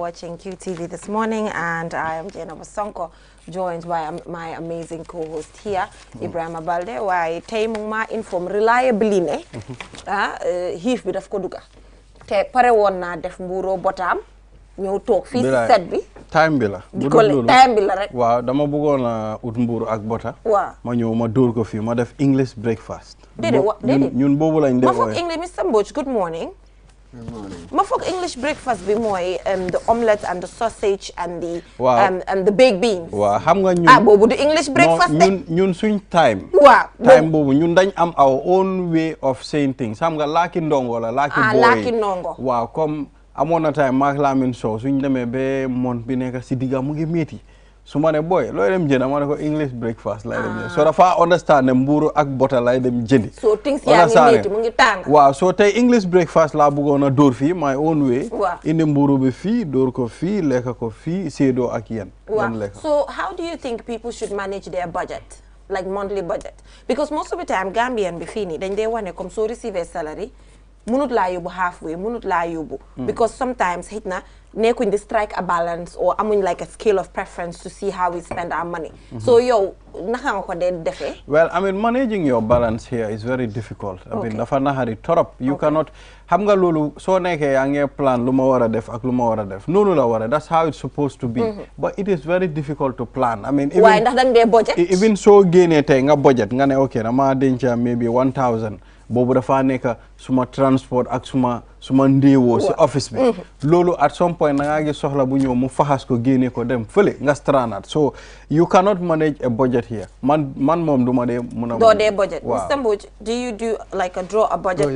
watching QTV this morning, and I am Jenna Sonko, joined by my amazing co-host here, Ibrahima Balde. Why tey mu ma inform reliably ne xiif bi daf ko duga te pare woon naa def mbuuroo botaam ñëw toog fii si set bi time bi la time bi la rek waaw dama bëggoon a ut mbuuru ak bota waaw ma ñëw ma dóor ko fii ma def English breakfast déedéet ñun boobu lañ def ma foog English Mr. Mbodj good morning ma foog English breakfast bi mooy the omelette and the sausage and the baked beans waaw xam nga ñun boobu du English breakfast ñun suñ time boobu ñun dañ am our own way of saying things xam nga laaki ndongo la laaki boy laaki ndongo waaw comme amoon na time maak Lamin Sow suñ demee ba mont bi nekk si digga mu ngi métti su ma ne boy looy dem jënd ma ne ko English breakfast lay dem jënd so dafa understand ne mbuuru ak bota lay dem jëndi so things yaa ngi métti mu ngi tàng waaw so tey English breakfast laa bëggoon a dóor fii my own way indi mbuuru bi fii dóor ko fii lekk ko fii séedoo ak yéen so how do you think people should manage their budget like monthly budget because most of the time Gambian bi fii nii dañ dee wane comme soo receive salary munut laa yóbbu halfway munut laa yóbbu because sometimes hit na nekkuñ di strike a balance or amuñ like a scale of preference to see how we spend our money so yow naka nga ko dee defee well I mean managing your balance here is very difficult I mean dafa naxari torop you cannot xam nga loolu soo nekkee yaa ngi plan lu ma war a def ak lu ma war a def noonu la war a that's how it's supposed to be but it is very difficult to plan I mean waaye ndax danga dee budget even soo génnee tey nga budget nga ne ok dama denca maybe 1000 boobu dafa nekk suma transport ak suma ndéewoo si office bi loolu at some point na nga gis soxla bu ñëw mu faxas ko génne ko dem fële nga stranded so you cannot manage a budget here man moom du ma dee mun a doo dee budget Mr. Mbodj do you do like draw a budget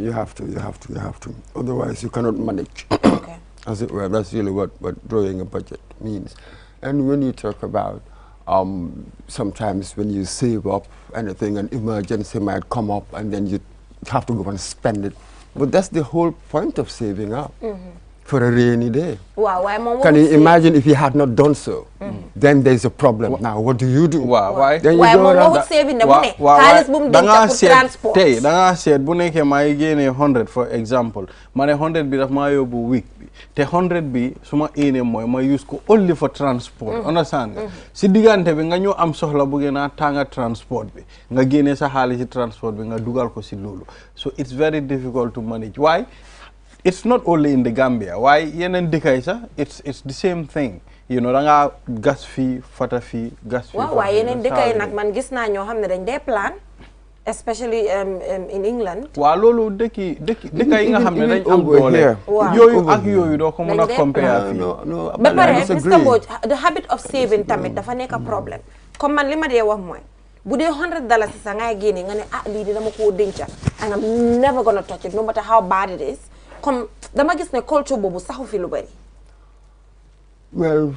you have to otherwise you cannot manage as it were that's really what drawing a budget means and when you talk about sometimes when you save up anything, an emergency might come up and then you have to go and spend it. But that's the whole point of saving up for a rainy day. Can you imagine if you had not done so? Then there's a problem. Now, what do you do? Why? Then you go around saving the money. Transport. Tey danga seet bu nekkee maa ngi génnee 100 for example ma ne 100 bi daf maa yóbbu week bi te 100 bi suma éene mooy ma use ko only for transport understand nga si diggante bi nga ñëw am soxla bu gën a tànga transport bi nga génnee sa xaalis si transport bi nga dugal ko si loolu so it's very difficult to manage why it's not only in the Gambia why yeneen dëkk yi sax it's the same thing you know da nga gas fii fata fii gas fii waaye yeneen dëkk yi nag man gis naa ñoo xam ne dañ dee plan especially in England waaw loolu dëkk yi nga xam ne dañ am doole yooyu ak yooyu doo ko mën a compare fii ba pare Mr. Mbodj the habit of saving tamit dafa nekk problème comme man li ma dee wax mooy bu dee $100 sax ngay génne nga ne lii di dama koo denca and I'm never gonna touch it no matter how bad it is comme dama gis ne culture boobu saxu fi lu bari well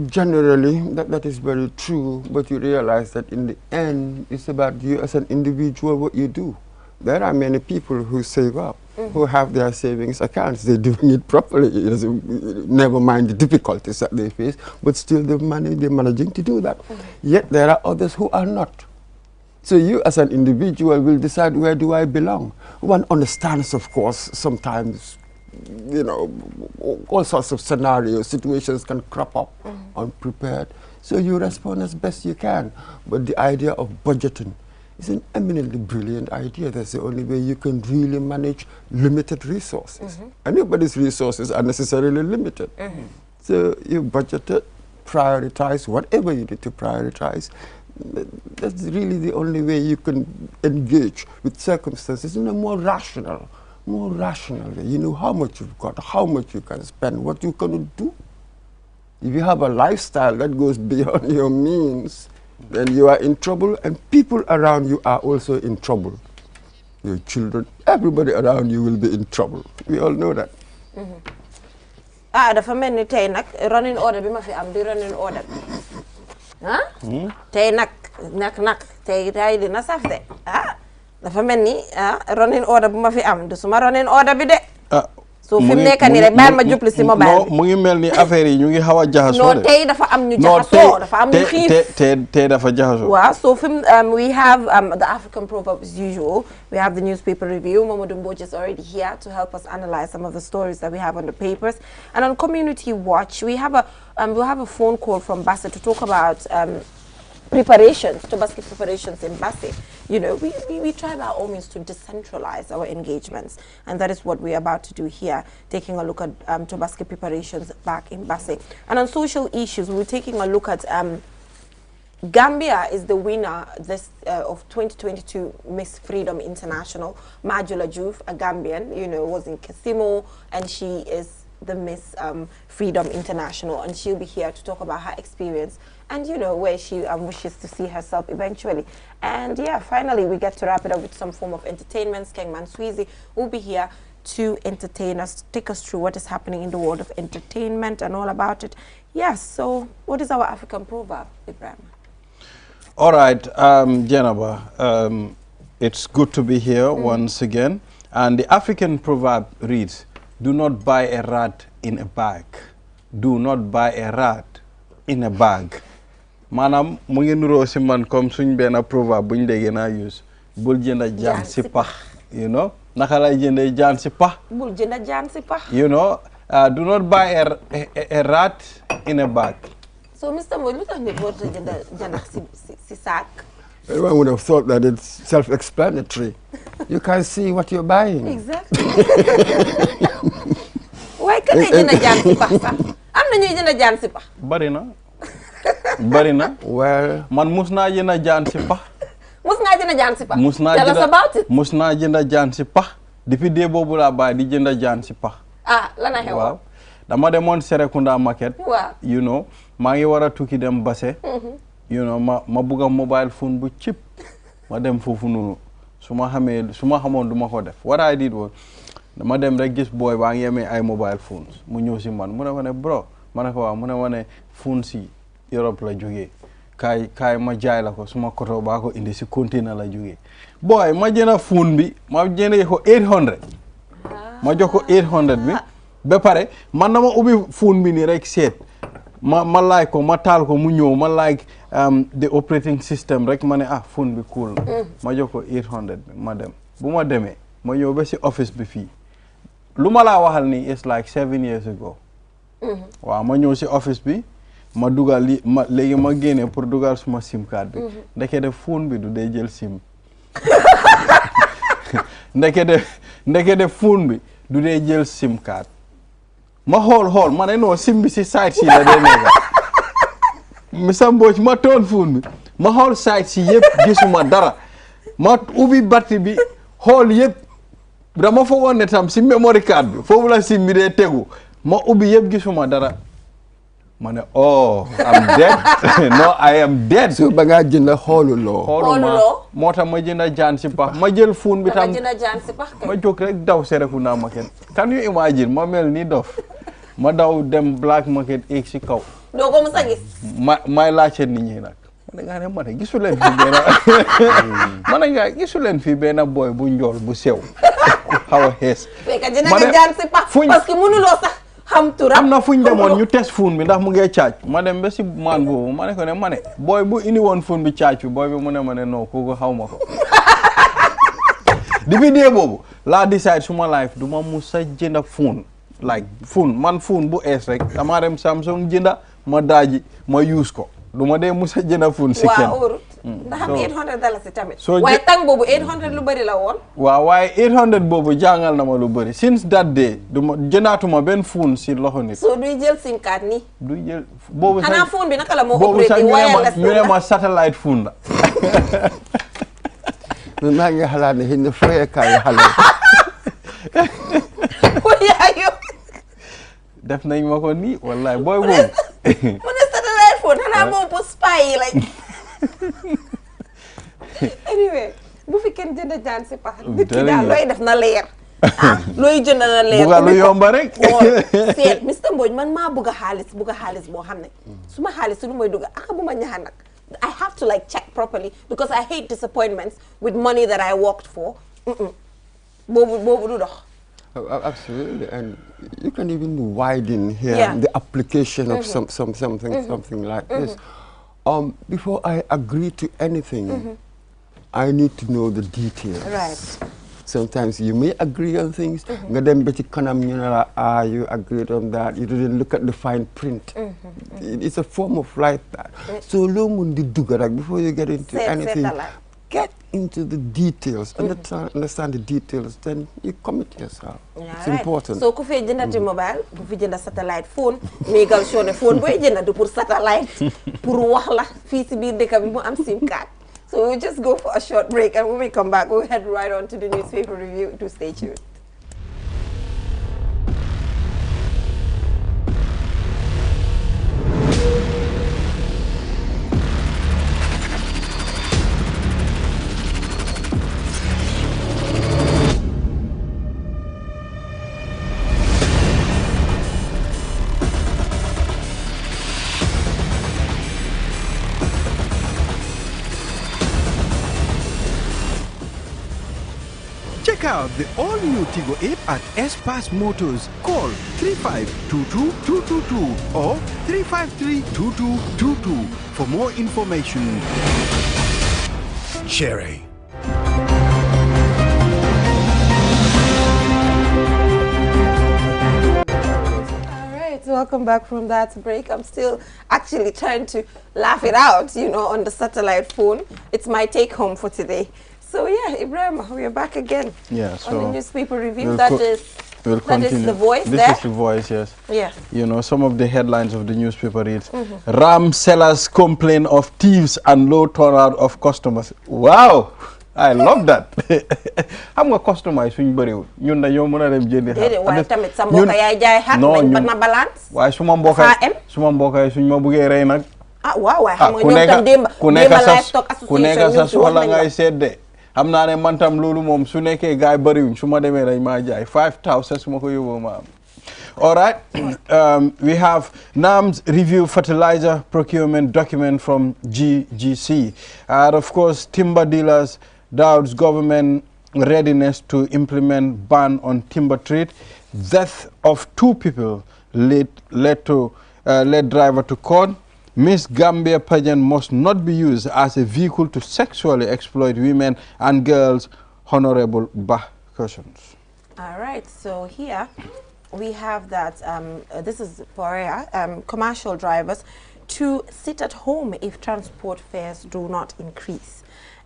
generally that is very true but you realize that in the end it's about you as an individual what you do there are many people who save up who have their savings accounts they're doing it properly never mind the difficulties that they face but still they're managing to do that yet there are others who are not so you as an individual will decide where do I belong one understands of course sometimes you know, all sorts of scenarios, situations can crop up unprepared. So you respond as best you can. But the idea of budgeting is an eminently brilliant idea. That's the only way you can really manage limited resources. Anybody's resources are necessarily limited. So you budget it, prioritize whatever you need to prioritize. That's really the only way you can engage with circumstances in a more rational way. You know how much you've got, how much you can spend, what you can do. If you have a lifestyle that goes beyond your means, then you are in trouble and people around you are also in trouble. Your children, everybody around you will be in trouble. We all know that. Dafa mel ni tey nag running order bi ma fi am di running order tey nag tey dina saf de dafa mel ni running order bu ma fi am du suma running order bi de so fi mu nekk nii rek baal ma jublu si mobile non mu ngi mel ni affaire yi ñu ngi xaw a jaxasoo non tey dafa am ñu jaxasoo dafa am ñu xiif tey dafa jaxasoo waaw so fi we have the African proverb as usual. We have the newspaper review. Mamadou Mbodj is already here to help us analyze some of the stories that we have on the papers. And on Community Watch, we have a phone call from Basse to talk about preparations, Tobaski preparations in Basse. You know, we try by all means to decentralize our engagements, and that is what we're about to do here, taking a look at Tobaski preparations back in Basse. And on social issues, we're taking a look at Gambia is the winner of 2022 Miss Freedom International. Majula Juf, a Gambian, you know, was in Kisimo, and she is the Miss Freedom International, and she'll be here to talk about her experience and, you know, where she wishes to see herself eventually. And yeah, finally, we get to wrap it up with some form of entertainment. Skeng Manswizi will be here to entertain us, take us through what is happening in the world of entertainment and all about it. Yes, so what is our African proverb, Ibrahim? All right, Jenaba, it's good to be here once again. And the African proverb reads, do not buy a rat in a bag. Do not buy a rat in a bag. Manam mu ngi nuroo si man comme suñ benn proverbe buñ dégg naa use bul jënda jaan si pax, you know, naka lay jëndee jaan si pax. Bul jënda jaan si pax. You know, do not buy a rat in a bag. So, Mr. Mbodj, look at me, what si sack. Everyone would have thought that it's self-explanatory. You can see what you're buying. Exactly. Why can't I jënd jaan si pax sax? Am na ñuy jënd jaan si pax. Bari na. Well, man mus naa jënd jaan si pax. Mus nga jënd jaan si pax. Tell us about it. Mus naa jënd jaan si pax. Depuis dee boobu laa bàyyi di jënd jaan si pax. Ah, lan la xew. Waaw. Dama demoon Serekunda market. Waaw. You know, maa ngi war a tukki dem Basse. You know, ma bugg a mobile phone bu cheap. Ma dem foofu noonu. Su ma xamoon du ma ko def. What I did was, dama dem rek gis boy baa ngi yemee ay mobile phones. Mu ñëw si man mu ne ma ne bro. Ma ne ko waaw mu ne ma ne phone si Europe la jógee. Kaay ma jaay la ko suma koto baa ko indi si container la jógee. Boy ma jënd phone bi ma jëndee ko 800. Ma jox ko 800 bi. Ba pare man dama ubbi phone bi nii rek seet. ma like ko ma taal ko mu ñëw ma like the operating system rek ma ne phone bi cool na ma jox ko 800 bi ma dem bu ma demee ma ñëw ba si office bi fii lu ma laa waxal ni it's like 7 years ago waaw ma ñëw si office bi ma dugal léegi ma génne pour dugal suma sim card bi ndeke de phone bi du dee jël sim ndeke de phone bi du dee jël sim card ma xool ma ne non sim bi si site si la dee nekk Mr. Mbodj ma toon phone bi ma xool site si yëpp gisuma dara ma ubbi batterie bi xool yëpp dama foogoon ne tam si memory card bi foofu la sim bi dee tegu ma ubbi yëpp gisuma dara ma ne oh I'm dead no I am dead. So ba ngaa jënd xooluloo moo tax ma jënd jaan si pax ma jël phone bi tam ma jóg rek daw Serekunda market. Can you imagine ma mel ni dof ma daw dem black market eeg si kaw. doo ko mës a gis. may laajte nit ñi nag. ma ne gisu leen fii benn fii benn boy bu njool bu sew xaw a xees. fekk jënd nga jaan si pax parce que mënuloo sax xam turam. am na fuñ demoon ñu test phone bi ndax mu ngi caaj ma dem ba si maan boobu ma ne ko ne ma ne boy bu indi woon phone bi caaj bi boy bi mu ne ma ne non kooku xaw ma ko. depuis dee boobu laa decide suma life du ma musa jënda phone like phone man phone bu ees rek dama dem Samsung jënda ma daaji ma use ko du ma dee musa jënda phone si kenn. waaw ndax am $800 tamit. waaye tàng boobu 800 lu bëri la woon. waaw waaye 800 boobu jàngal na ma lu bëri since that day du ma jëndaatuma benn phone si loxo nit. so duy jël sim card nii. duy jël boobu sax xanaa phone bi naka la moo boobu sax wireless ñu ne ma satellite phone la. maa ngi xalaat ne xëy na foyekaay xale. def nañ ma ko nii wallahi booy boobu. mu ne satellite phone xanaa moom pour spy yi lañ. anyway bu fi kenn jënd jaan si pax. nit ki daal looy def na leer. looy jënd na leer. buga lu yomba rek. seet Mr. Mbodj man maa bugg a xaalis boo xam ne su ma xaalis lu may dugg ak bu ma ñaxan nag I have to like check properly because I hate disappointments with money that I worked for. boobu du dox. Absolutely, and you can even widen here Yeah. the application of something like this. Before I agree to anything, I need to know the details. Right. Sometimes you may agree on things, but then you agreed on that, you didn't look at the fine print. It's a form of life that. So before you get into anything, get into the details, understand the details, then you commit yourself. Yeah, it's right. important. So ku fi jëndati mobile, ku fi jënd satellite phone, mégal show ne phone boy jënd du pour satellite, pour wax la fi ci biir dëkk bi mu am SIM card. So we'll just go for a short break, and when we come back, we'll head right on to the newspaper review. Do stay tuned. Check out the all-new Tigo 8 at S-Pass Motors. Call 3522-222 or 353-2222 for more information. Cherry. Welcome back from that break. I'm still actually trying to laugh it out, you know, on the satellite phone. It's my take home for today. So yeah, Ibrahim, we are back again. Yeah, so on the newspaper review. we'll That is The Voice. This is The Voice, yes. Yeah. You know, some of the headlines of the newspaper reads, Ram sellers complain of thieves and low turnout of customers. Wow! I love that. Xam nga customer yi suñu bëriwul ñun dañoo mën a dem jëndi xar. Déedéet waaye tamit sa mbokk yaay jaay xar nañ ba na balance. waaye suma mbokk yi suñ ma buggee rey nag. Ah waaw waaye xam nga ñoom tam démba livestock association ku nekk sa soxla ngay sedde. Xam naa ne man tam loolu moom su nekkee gaay bëriwuñ su ma demee dañ maa jaay 5,000 su ma ko yóbboo ma am. All right, we have NAM's review fertilizer procurement document from GGC. Of course, timber dealers doubts government readiness to implement ban on timber trade. Death of 2 people led driver to court. Miss Gambia pageant must not be used as a vehicle to sexually exploit women and girls. Honorable Bah cautions. All right, so here we have that this is for commercial drivers to sit at home if transport fares do not increase.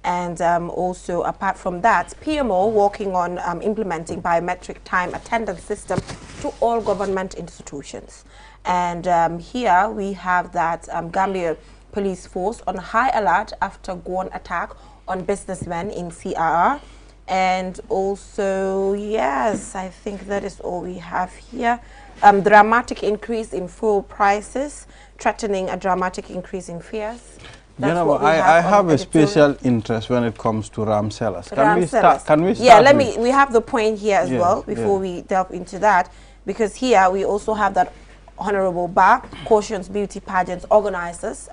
And also, apart from that, PMO working on implementing biometric time attendance system to all government institutions. And here we have that Gambia police force on high alert after Gowon attack on businessmen in CRR. And also, yes, I think that is all we have here. Dramatic increase in fuel prices, threatening a dramatic increase in fares. You know, I have a special interest when it comes to ram sellers. Can we start? Yeah, we have the point here as well before we delve into that, because here we also have that Honorable Bah cautions beauty pageants organizers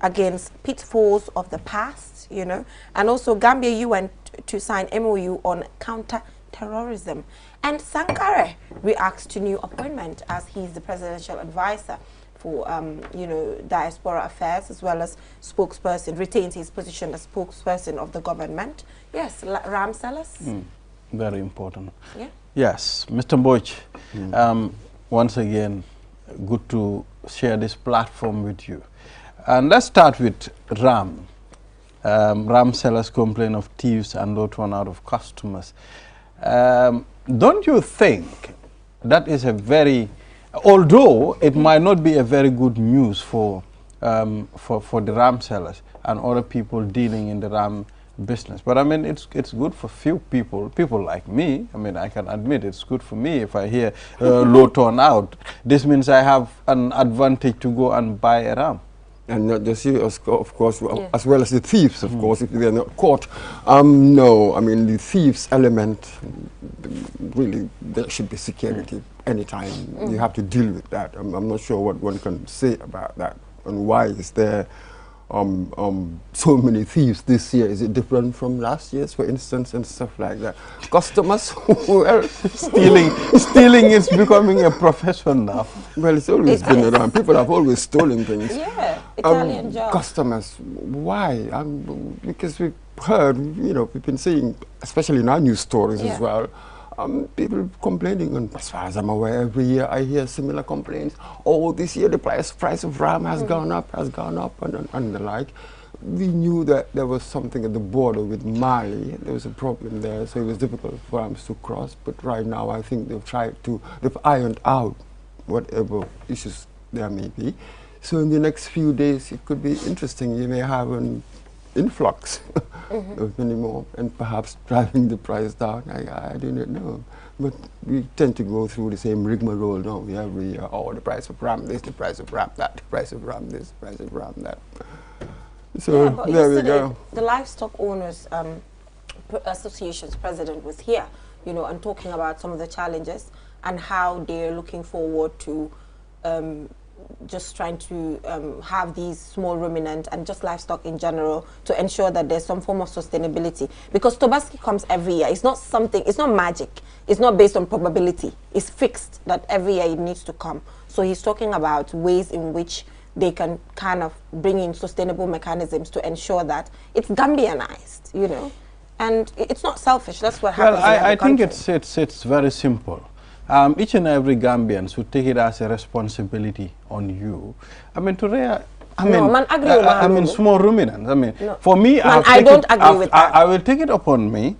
against pitfalls of the past, you know, and also Gambia UN to sign MOU on counter-terrorism. And Sankare reacts to new appointment as he's the presidential advisor for, you know, diaspora affairs, as well as spokesperson, retains his position as spokesperson of the government. Yes, ram sellers. Very important. Yeah. Yes, Mr. Mboch, once again, good to share this platform with you. And let's start with ram. Ram sellers complain of thieves and low turnout of customers. Don't you think that is a very, although it might not be a very good news for the ram sellers and other people dealing in the ram business, but I mean it's good for few people like me. I mean, I can admit it's good for me if I hear low turnout. This means I have an advantage to go and buy a ram. And not just you, of course, as well as the thieves, of course, if they are not caught. No, I mean, the thieves element, really, there should be security anytime. You have to deal with that. I'm not sure what one can say about that and why is there so many thieves this year? Is it different from last year's, for instance, and stuff like that? Customers, well, stealing is becoming a profession now. well, it's always been around. People have always stolen things. Yeah, Italian job. Customers, why? Because we've heard, we've been seeing, especially in our news stories as well, people complaining, and as far as I'm aware, every year I hear similar complaints. Oh, this year the price of RAM has gone up, and the like. We knew that there was something at the border with Mali. There was a problem there, so it was difficult for arms to cross. But right now, I think they've ironed out whatever issues there may be. So in the next few days, it could be interesting. You may have an influx of many more, and perhaps driving the price down. I do not know. But we tend to go through the same rigmarole, don't we, every year? Oh, the price of RAM this, the price of RAM that, the price of RAM this, the price of RAM that. So yeah, there we go. The Livestock Owners Association's president was here, and talking about some of the challenges and how they're looking forward to just trying to have these small ruminant and just livestock in general to ensure that there's some form of sustainability. Because Tobaski comes every year. It's not magic. It's not based on probability. It's fixed that every year it needs to come. So he's talking about ways in which they can kind of bring in sustainable mechanisms to ensure that it's Gambianized, and it's not selfish. That's what happens. Well, I think it's very simple. Each and every Gambian should take it as a responsibility on you. I mean, to rear. Small ruminants. For me, I don't agree with that. I will take it upon me.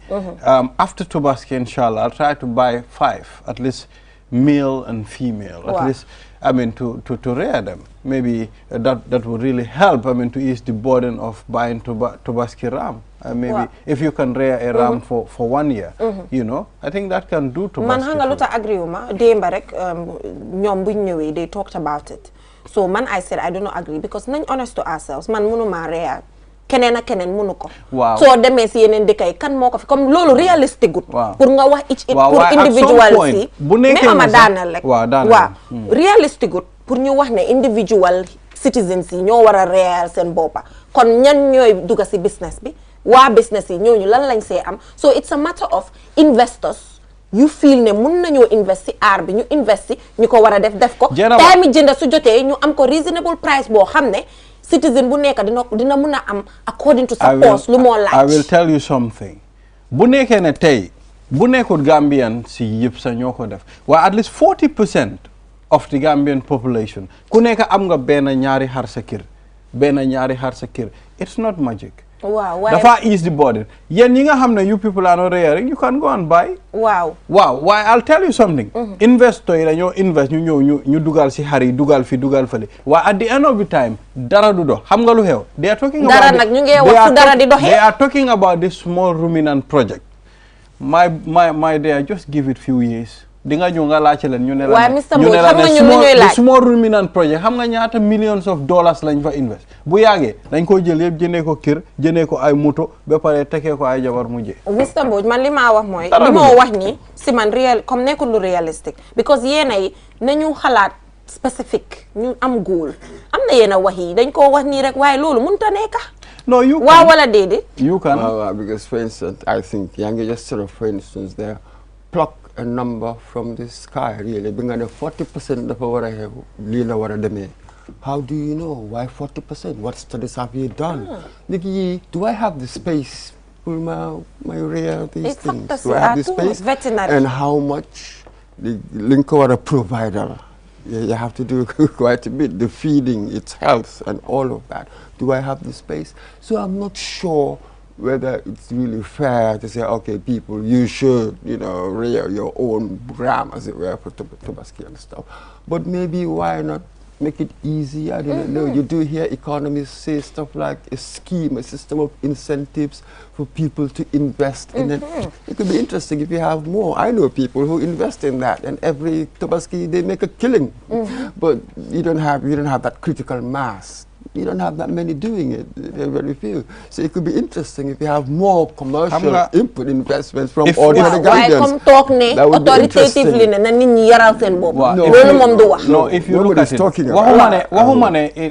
After Tobaski, inshallah, I'll try to buy 5, at least male and female, at least. To rear them. Maybe that would really help. To ease the burden of buying Tobaski ram. Maybe if you can rear a ram for 1 year, I think that can do Tobaski. Man hanga luta agree uma demba rek ñom buñ ñëwé they talked about it. So I said I don't agree because nañ honest to ourselves. Man mënu ma rear keneen ak keneen mënu ko. Soo demee si yeneen dëkk yi kan moo ko fi comme loolu réalistique gut pour nga wax pour individual si mais ama daanal rek réalistique gut pour ñu wax ne individual citizens yi ñoo war a réel seen boppa kon ñan ñooy dugga si business bi waa business yi ñooñu lan lañ see am so it's a matter of investors you feel ne mun nañoo invest si aar bi ñu invest si ñu ko war a def ko time jënda su jotee ñu am ko reasonable price boo xam ne citizen bu nekk dina mun a am according to suppose lu moo laaj. I will tell you something. Bu nekkee ne tey bu nekkul Gambian si yëpp sa ñoo ko def waaye at least 40% of the Gambian population ku nekk am nga benn ñaari xar sa kër it's not magic. Wow. Dafa ease the burden. Yen ñi nga xam ne you people are not rearing you can go and buy. Wow. Why I'll tell you something. Investor yi dañoo invest ñu ñëw ñu dugal si xar yi dugal fi dugal fële. Waaye at the end of the time dara du dox xam nga lu xew. They are talking about dara nag ñu ngi wax fu dara di doxee. They are talking about this small ruminant project. My dear, just give it few years. Di nga ñëw nga laajte leen ñu ne la the small ruminant project xam nga ñaata millions of dollars lañ fa invest bu yàggee dañ ko jël yëpp jëndee ko kër jëndee ko ay moto ba pare tekee ko ay jabar mujjee. Mr Mbodj man li ma wax mooy li ma wax ni si man comme nekkul lu réalistique because yéena yi nañu xalaat spécifique ñu am goal am na yéena wax yi dañ koo wax nii rek waaye loolu mënut a nekk. No, you can. Waaw wala déedéet. You can. Because for instance, I think yaa ngi just sort of for instance there pluck a number from the sky really bi nga ne 40% dafa war a xew lii la war a demee. How do you know? Why 40%? What studies have you done? Do I have the space for my rear these things? Do I have the space? And how much the Linkawara provider? You have to do quite a bit. The feeding, its health, and all of that. Do I have the space? So I'm not sure whether it's really fair to say, okay, people, you should, rear your own ram, as it were, for Tobaski and stuff. But maybe why not make it easy? I don't know. You do hear economists say stuff like a scheme, a system of incentives for people to invest in it. It could be interesting if you have more. I know people who invest in that, and every Tobaski they make a killing. But you don't have that critical mass. You don't have that many doing it. There are very few. So it could be interesting if you have more commercial input investments from ordinary Gambians. That would be interesting. No, if you look at it,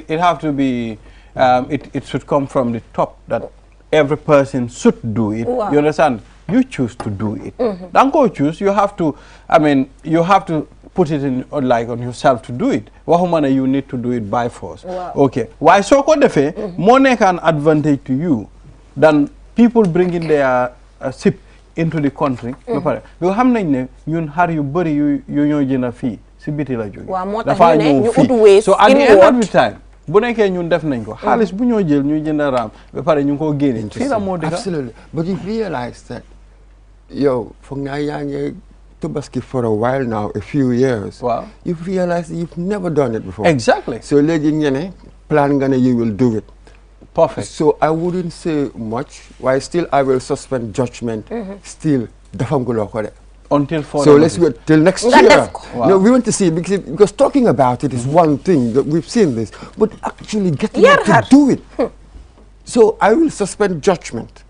it have to be it should come from the top that every person should do it. Wow. You understand? You choose to do it. Don't go choose. You have to. I mean, you have to put it in like on yourself to do it. Wahumana, you need to do it by force. Wow. Okay. Why so defe more can advantage to you than people bringing their ship into the country. Because xam nañ ne ñun xar yu bari yu ñoo jëna fi ci biti la jóge. Waaw moo tax ñu ne ñu ut ways so at the end of the time bu nekkee ñun def nañ ko xaalis bu ñoo jël ñuy jënd raam ba pare ñu ngi koo génne fii la moo dëkk. Absolutely. But you realize that foog naa yaa ngi Tabaski for a while now, a few years. Wow. You've realized that you've never done it before. Exactly. So léegi ngeen plan nga ne you will do it. Perfect. So I wouldn't say much. Why still I will suspend judgment. Still, defamguloo ko de. Until further. So let's wait till next Nga year. def ko. Wow. No, we want to see because talking about it is one thing that we've seen this, but actually getting Yar it to har. do it. So I will suspend judgment.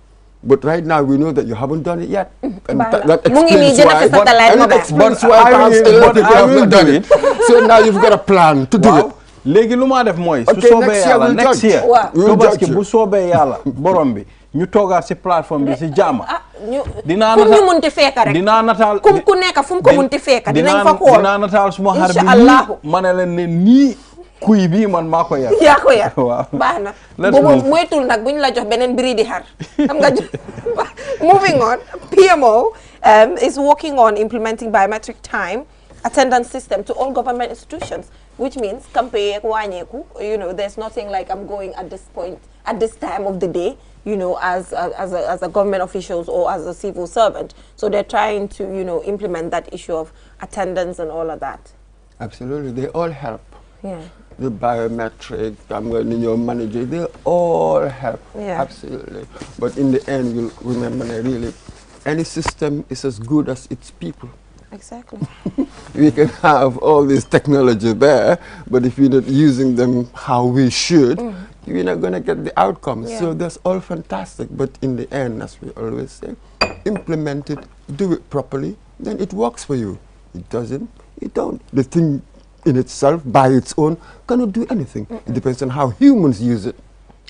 But right now we know that you haven't done it yet, and that Mu ngi nii explains jënd why. fi satellite And it mobile. explains But why I perhaps will- a lot of but people I have will not done do it. So now you've got a plan to do Wow. it. léegi lu maa def mooy. su Okay, soobee next year yàlla we'll next judge. year. Waaw. We'll Tabaski judge you. bu soobee yàlla borom bi ñu toogaat si plateforme bi si jaama. dinaa kum ñu nataal munti fekka rek. dinaa nataal kum ku nekk fu mu ko munti fekka dinañ fa xool. dinaa nataal suma xar bi Insha Allahu. nii ma ne leen ne nii kuy bii man maa ko yar. yaa ko yar. Waaw. baax na. Let's boobu move. moytul nag bu ñu la jox beneen biri di xar. xam nga moving on, PMO is working on implementing biometric time attendance system to all government institutions, which means kampe wanyeku, there's nothing like I'm going at this point, at this time of the day, as a government officials or as a civil servant. So they're trying to, implement that issue of attendance and all of that. Absolutely, they all help. Yeah. The biometric, I'm going to manage it, they all help. Yeah. Absolutely. But in the end, you'll remember that really, any system is as good as its people. Exactly. We can have all this technology there, but if we're not using them how we should, we're not going to get the outcome. Yeah. So that's all fantastic. But in the end, as we always say, implement it, do it properly, then it works for you. It doesn't, you don't. The thing in itself, by its own, cannot do anything. It depends on how humans use it.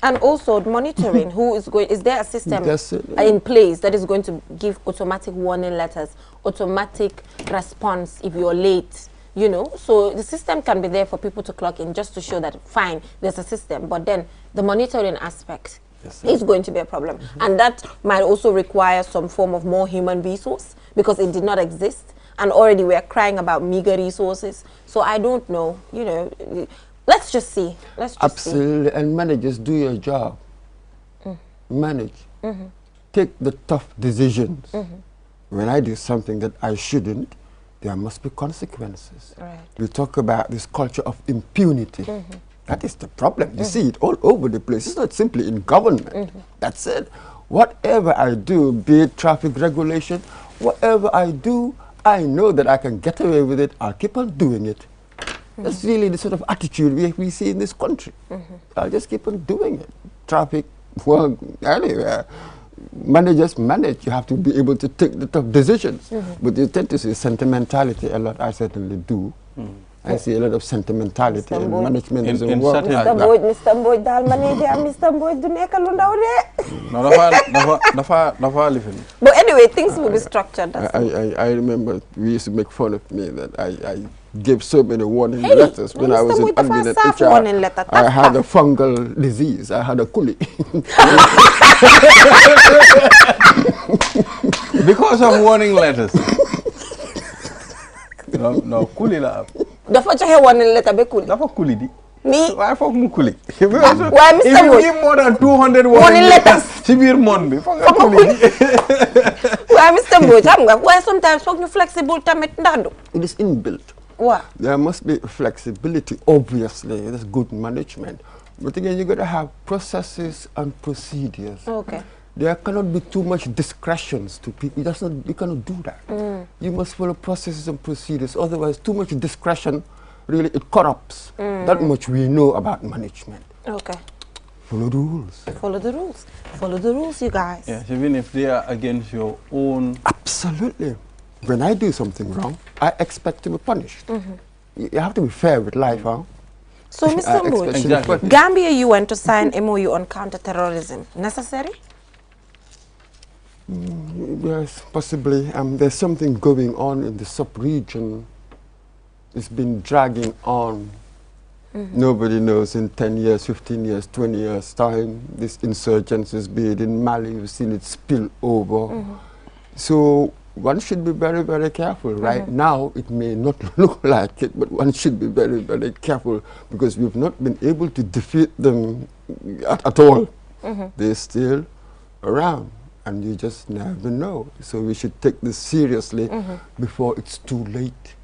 And also monitoring, is there a system That's it. in place that is going to give automatic warning letters, automatic response if you're late, So the system can be there for people to clock in just to show that, fine, there's a system. But then the monitoring aspect is going to be a problem. And that might also require some form of more human resource because it did not exist. And already we're crying about meager resources. So I don't know, let's just see. Let's just Absolutely. And managers, do your job. Manage. Take the tough decisions. When I do something that I shouldn't, there must be consequences. Right. We talk about this culture of impunity. That is the problem. You see it all over the place. It's not simply in government. That's it. Whatever I do, be it traffic regulation, whatever I do, I know that I can get away with it. I'll keep on doing it. That's really the sort of attitude we see in this country. I'll just keep on doing it. Traffic, well, anywhere. Managers manage. You have to be able to take the tough decisions. But you tend to see sentimentality a lot. I certainly do. I see a lot of sentimentality and management In doesn't work certain- like that. Mr. Mbodj daal manager Mr. Mbodj du nekk lu ndaw de. No, dafa lifin. But anyway, things will be structured. That's it. I remember we used to make fun of me that I gave so many warning Hey, letters when I Mr. was in Mbodj dafa admin saaf HR. warning letter, I had taka. a fungal disease. I had a coolie. Because of warning letters. No, kuli la. Dafa joxe warning letter be cool. Dafa kuli di. Nii. Why foog mu kuli? Why, Mr. If you Mbodj? give more than 200 Warning warning letters. letters, si biir monde bi foog nga kuli di. Waaye Mr. Mbodj xam nga waaye sometimes foog ñu flexible tamit ndax du. It is inbuilt. Waaw. There must be flexibility, obviously. That's good management. But again, you got to have processes and procedures. Okay. There cannot be too much discretions to people. You cannot do that. You must follow processes and procedures. Otherwise, too much discretion, really, it corrupts. That much we know about management. Okay. Follow the rules. Follow the rules. Follow the rules, you guys. Yes, even if they are against your own. Absolutely. When I do something wrong, I expect to be punished. You have to be fair with life, huh? So, Mr. Mbodj, Exactly. Gambia, you went to sign MOU on counter-terrorism. Necessary? Yes, possibly. There's something going on in the sub-region. It's been dragging on. Nobody knows in 10 years, 15 years, 20 years' time, this insurgency is being in Mali. We've seen it spill over. So one should be very, very careful. Right now, it may not look like it, but one should be very, very careful because we've not been able to defeat them at all. They're still around, and you just never know. So we should take this seriously before it's too late.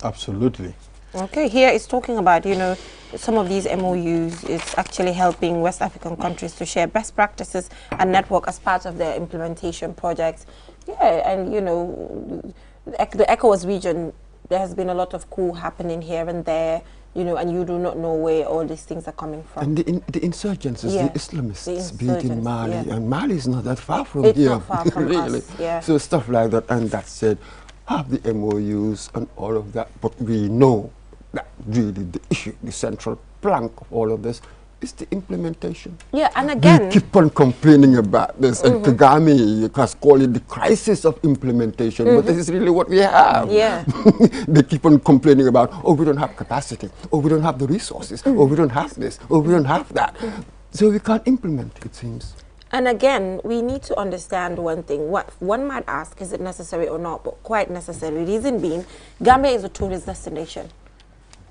Absolutely. Okay, here it's talking about, you know, some of these MOUs, it's actually helping West African countries to share best practices and network as part of their implementation projects. Yeah, and, you know, the ECOWAS region, there has been a lot of coup happening here and there, you know, and you do not know where all these things are coming from. And the insurgents, Yeah, the Islamists, the be it in insurgents, Mali, yeah. and Mali is not that far from It's here. not far from really. us, yeah. So stuff like that, and that said, have the MOUs and all of that, but we know that really the issue, the central plank of all of this is the implementation. Yeah, and again, We keep on complaining about this, and Kagame has called it the crisis of implementation, but this is really what we have. Yeah. They keep on complaining about, oh, we don't have capacity, oh, we don't have the resources, oh, we don't have this, oh, we don't have that. So we can't implement, it seems. and again, we need to understand one thing. What one might ask, is it necessary or not? But quite necessary. Reason being, Gambia is a tourist destination.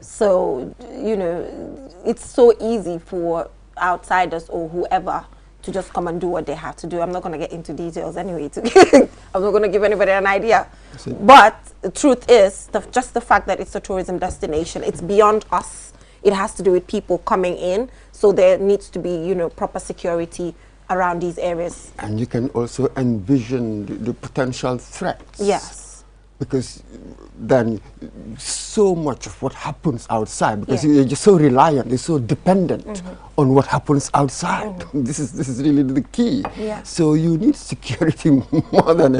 So, you know, it's so easy for outsiders or whoever to just come and do what they have to do. I'm not going to get into details anyway. I'm not going to give anybody an idea. But the truth is, just the fact that it's a tourism destination, it's beyond us. It has to do with people coming in. So there needs to be, you know, proper security around these areas. And you can also envision the potential threats. Yes. Because then so much of what happens outside, because Yeah. you're just so reliant, you're so dependent on what happens outside. This is really the key. Yeah. So you need security more than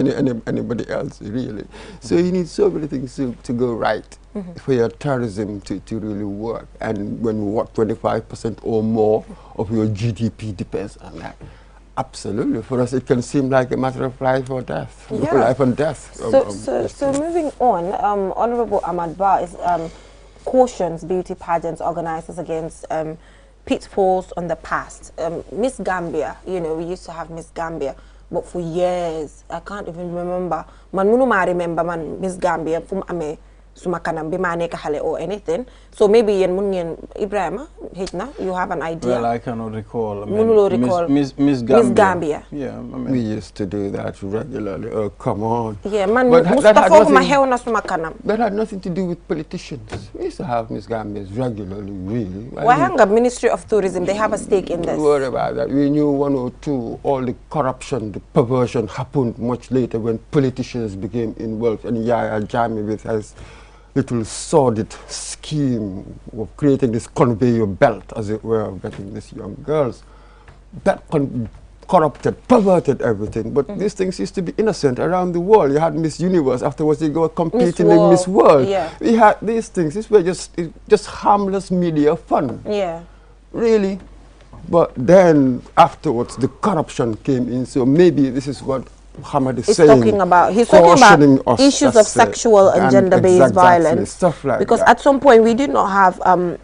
anybody else, really. So you need so many things to go right for your tourism to really work. And when what 25% or more of your GDP depends on that. Absolutely. For us, it can seem like a matter of life or death, Yeah. life and death. So moving on, Honorable Ahmad Ba is cautions beauty pageants organizers against pitfalls on the past. Miss Gambia, you know, we used to have Miss Gambia, but for years, I can't even remember. Man munuma remember man Miss Gambia from ame suma kanam bi ma neka xale or anything. So maybe yen mun ngeen Ibrahima hitna, you have an idea. Well, I cannot recall. I mean, Mënuloo recall. Miss Miss Gambia. Gambia. Yeah, I mean, We used to do that regularly. Oh, come on. Yeah, man But that had Mustafa ma nothing- xew na suma kanam. That had nothing to do with politicians. We used to have Miss Gambias regularly, really. Why hanga Ministry of Tourism, they have a stake in this. Don't worry about that. We knew 1 or 2, all the corruption, the perversion happened much later when politicians became involved. And Yahya Jammeh with his little sordid scheme of creating this conveyor belt, as it were, of getting these young girls. That corrupted, perverted everything. But these things used to be innocent around the world. You had Miss Universe. Afterwards, you go competing in Miss World. Yeah. We had these things. These were just harmless media fun. Yeah. Really. But then afterwards, the corruption came in. So maybe this is what Muhammad is He's saying. talking about cautioning us, issues of that's it. sexual and gender-based exactly, violence. stuff like because that. at some point we did not have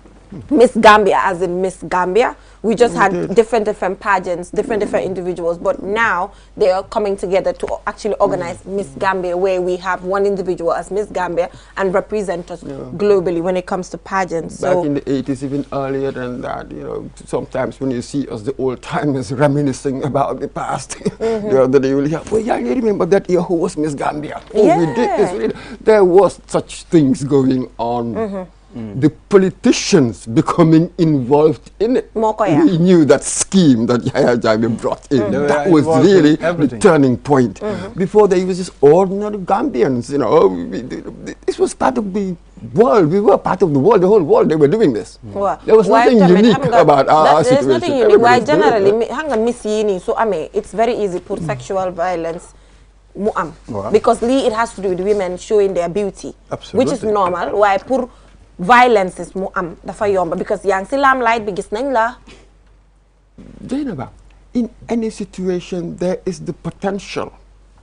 Miss Gambia as in Miss Gambia. We just had different pageants, different individuals. But now they are coming together to actually organize Miss Gambia, where we have one individual as Miss Gambia and represent us globally when it comes to pageants. Back So in the 80s, even earlier than that, you know, sometimes when you see us, the old timers reminiscing about the past, the other day you will hear, well, yeah, you remember that year who was Miss Gambia? Oh, we did this, we did. There was such things going on. The politicians becoming involved in it. Mokoya. We knew that scheme that Yahya Jammeh brought in. They were That was involved in really the everything. turning point. Before they was just ordinary Gambians, you know. This was part of the world. We were part of the world. The whole world, they were doing this. Well, There was nothing unique about our there's situation. nothing unique. Why Everybody was doing generally, it. hanga miss yini, so it's very easy for sexual violence. Wow. Because it has to do with women showing their beauty, which is Absolutely. normal. Why pour violences mu am dafa yomba because yaa ngi si limelight bi gis nañ la. Jainaba, in any situation, there is the potential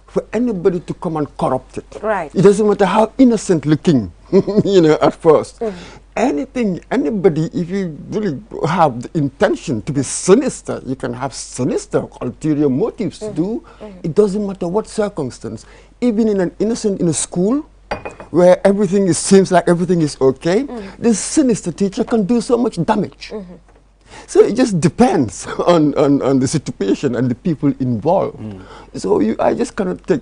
for anybody to come and corrupt it. Right. It doesn't matter how innocent looking, you know, at first. Anybody, if you really have the intention to be sinister, you can have sinister, ulterior motives to do. It doesn't matter what circumstance. Even in a school, where seems like everything is okay, the sinister teacher can do so much damage. So it just depends on the situation and the people involved. So I just cannot take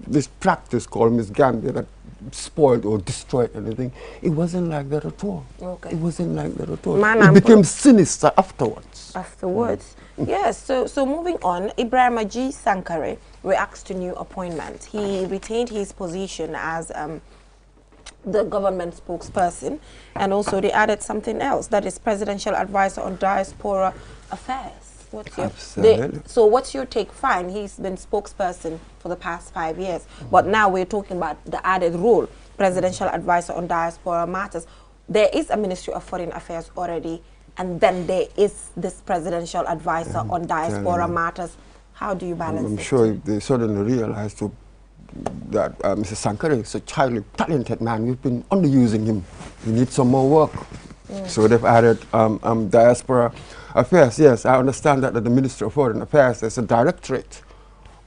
this practice called Miss Gambia that spoiled or destroyed anything. It wasn't like that at all. Okay. It wasn't like that at all. It became sinister afterwards. Yes, so moving on, Ibrahima G. Sankare reacts to new appointment. He retained his position as the government spokesperson, and also they added something else, that is presidential advisor on diaspora affairs. What's your take? Fine, he's been spokesperson for the past 5 years, but now we're talking about the added role, presidential advisor on diaspora matters. There is a Ministry of Foreign Affairs already, and then there is this presidential advisor on diaspora matters. How do you balance it? I'm sure if they suddenly realized that Mr. Sankare is a highly talented man. We've been underusing him. We need some more work. So they've added diaspora affairs. Yes, I understand that at the Ministry of Foreign Affairs there's a directorate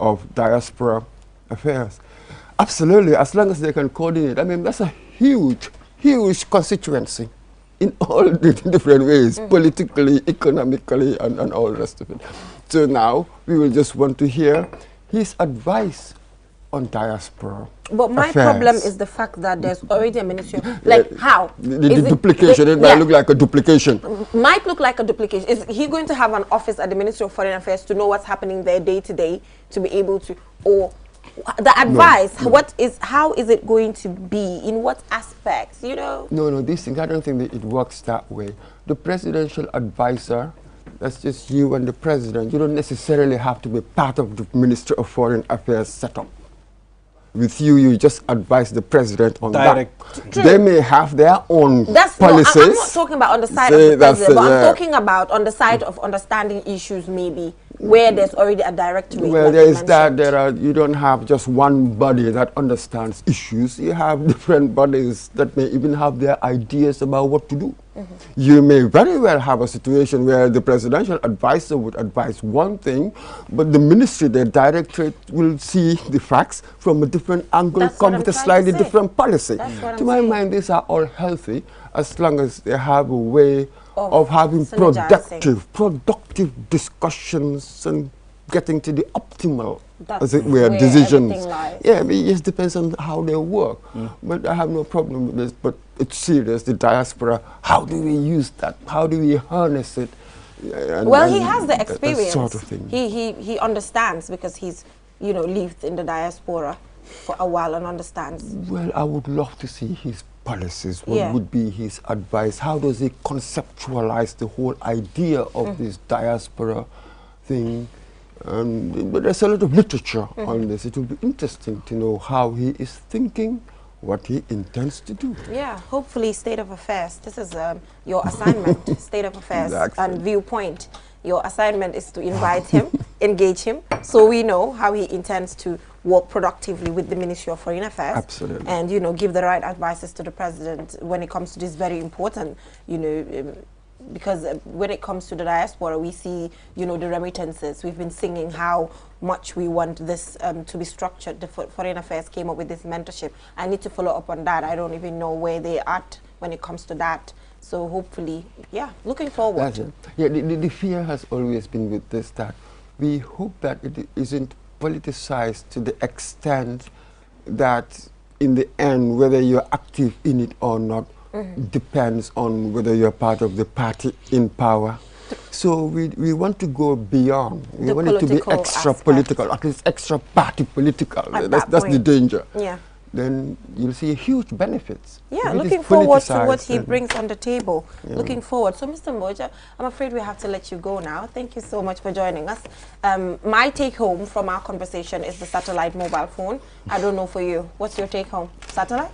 of diaspora affairs. Absolutely, as long as they can coordinate. I mean, that's a huge constituency in all the different ways, politically, economically, and all the rest of it. So now we will just want to hear his advice on diaspora. But my problem is the fact that there's already a ministry. How? The duplication. It might look like a duplication. Might look like a duplication. Is he going to have an office at the Ministry of Foreign Affairs to know what's happening there day to day, to be able to, or the advice? No. How is it going to be? In what aspects? You know? No. These things. I don't think that it works that way. The presidential advisor, that's just you and the president. You don't necessarily have to be part of the Ministry of Foreign Affairs setup. With you just advise the president on that. True. They may have their own policies. No, I'm not talking about on the side of the president, but I'm talking about on the side of understanding issues, maybe, where there's already a directorate. Well, there is that. You don't have just one body that understands issues. You have different bodies that may even have their ideas about what to do. You may very well have a situation where the presidential advisor would advise one thing, but the ministry, the directorate, will see the facts from a different angle, come with a slightly different policy. To my mind, these are all healthy as long as they have a way of having productive discussions and getting to the optimal, as it were, decisions. Yeah, it just depends on how they work. But I have no problem with this. But it's serious, the diaspora. How do we use that? How do we harness it? He has the experience. Sort of thing. He understands because he's, lived in the diaspora for a while and understands. Well, I would love to see his policies. What would be his advice? How does he conceptualize the whole idea of this diaspora thing? But there's a lot of literature on this. It will be interesting to know how he is thinking, what he intends to do. Yeah, hopefully State of Affairs. This is your assignment, State of Affairs and Viewpoint. Your assignment is to invite him, engage him, so we know how he intends to work productively with the Ministry of Foreign Affairs. Absolutely. And, give the right advices to the president when it comes to this very important, because when it comes to the diaspora, we see, the remittances. We've been singing how much we want this to be structured. The Foreign Affairs came up with this mentorship. I need to follow up on that. I don't even know where they are at when it comes to that. So hopefully, looking forward. That's it. Yeah, the fear has always been with this, that we hope that it isn't politicized to the extent that in the end, whether you're active in it or not, depends on whether you're part of the party in power. So we want to go beyond. We want it to be extra political, at least extra party political. That's the danger. Yeah. Then you'll see huge benefits. Yeah, looking forward to what he brings on the table. Yeah. Looking forward. So, Mr. Mboja, I'm afraid we have to let you go now. Thank you so much for joining us. My take home from our conversation is the satellite mobile phone. I don't know for you. What's your take home? Satellite?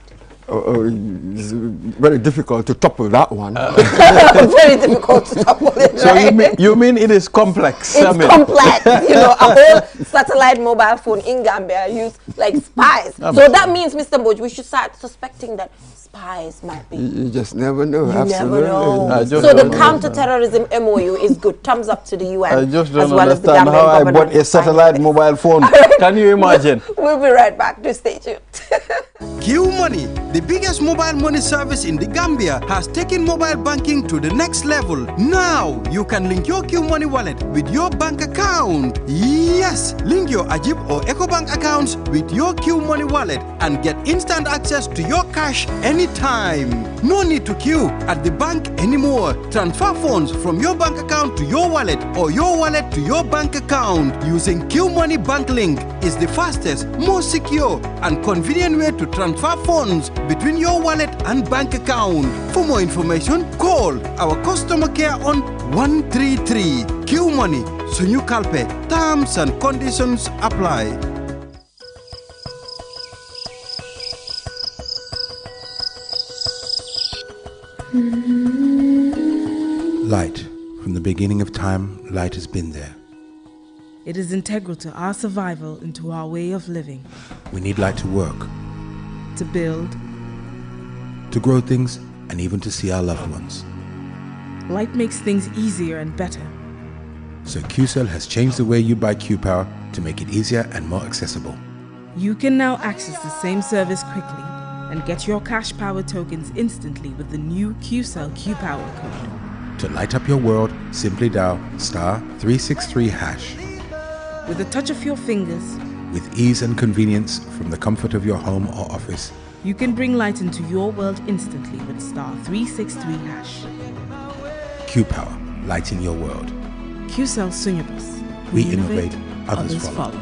It's very difficult to topple that one. Very difficult to topple it, So right? you mean it is complex? It's I mean. complex. You know, a whole satellite mobile phone in Gambia use like spies. So that means, Mr. Mboj, we should start suspecting that spies might be. You just never know. You Absolutely. never know. I just So the don't counter-terrorism MOU is good. Thumbs up to the UN. I just as don't well as the understand Gambian how I government bought a for signing satellite this. mobile phone. Can you imagine? We'll be right back. Do stay tuned. Q Money, the biggest mobile money service in the Gambia, has taken mobile banking to the next level. Now you can link your Q Money wallet with your bank account. Yes, link your Ajib or EcoBank accounts with your Q Money wallet and get instant access to your cash anytime. No need to queue at the bank anymore. Transfer funds from your bank account to your wallet or your wallet to your bank account using Q Money Bank Link is the fastest, most secure and convenient way to transfer funds between your wallet and bank account. For more information, call our customer care on 133. Q Money, Sunyu Kalpe. Terms and conditions apply. Light. From the beginning of time, light has been there. It is integral to our survival and to our way of living, We need light to work, to build. to grow things, and even to see our loved ones. Light makes things easier and better. So QCell has changed the way you buy Q-Power to make it easier and more accessible. You can now access the same service quickly and get your Cash Power tokens instantly with the new QCell Q-Power code. To light up your world, simply dial *363#. With a touch of your fingers, With ease and convenience from the comfort of your home or office, you can bring light into your world instantly with *363#. Q-Power, lighting your world. QCell Sunyabus. We innovate, others follow.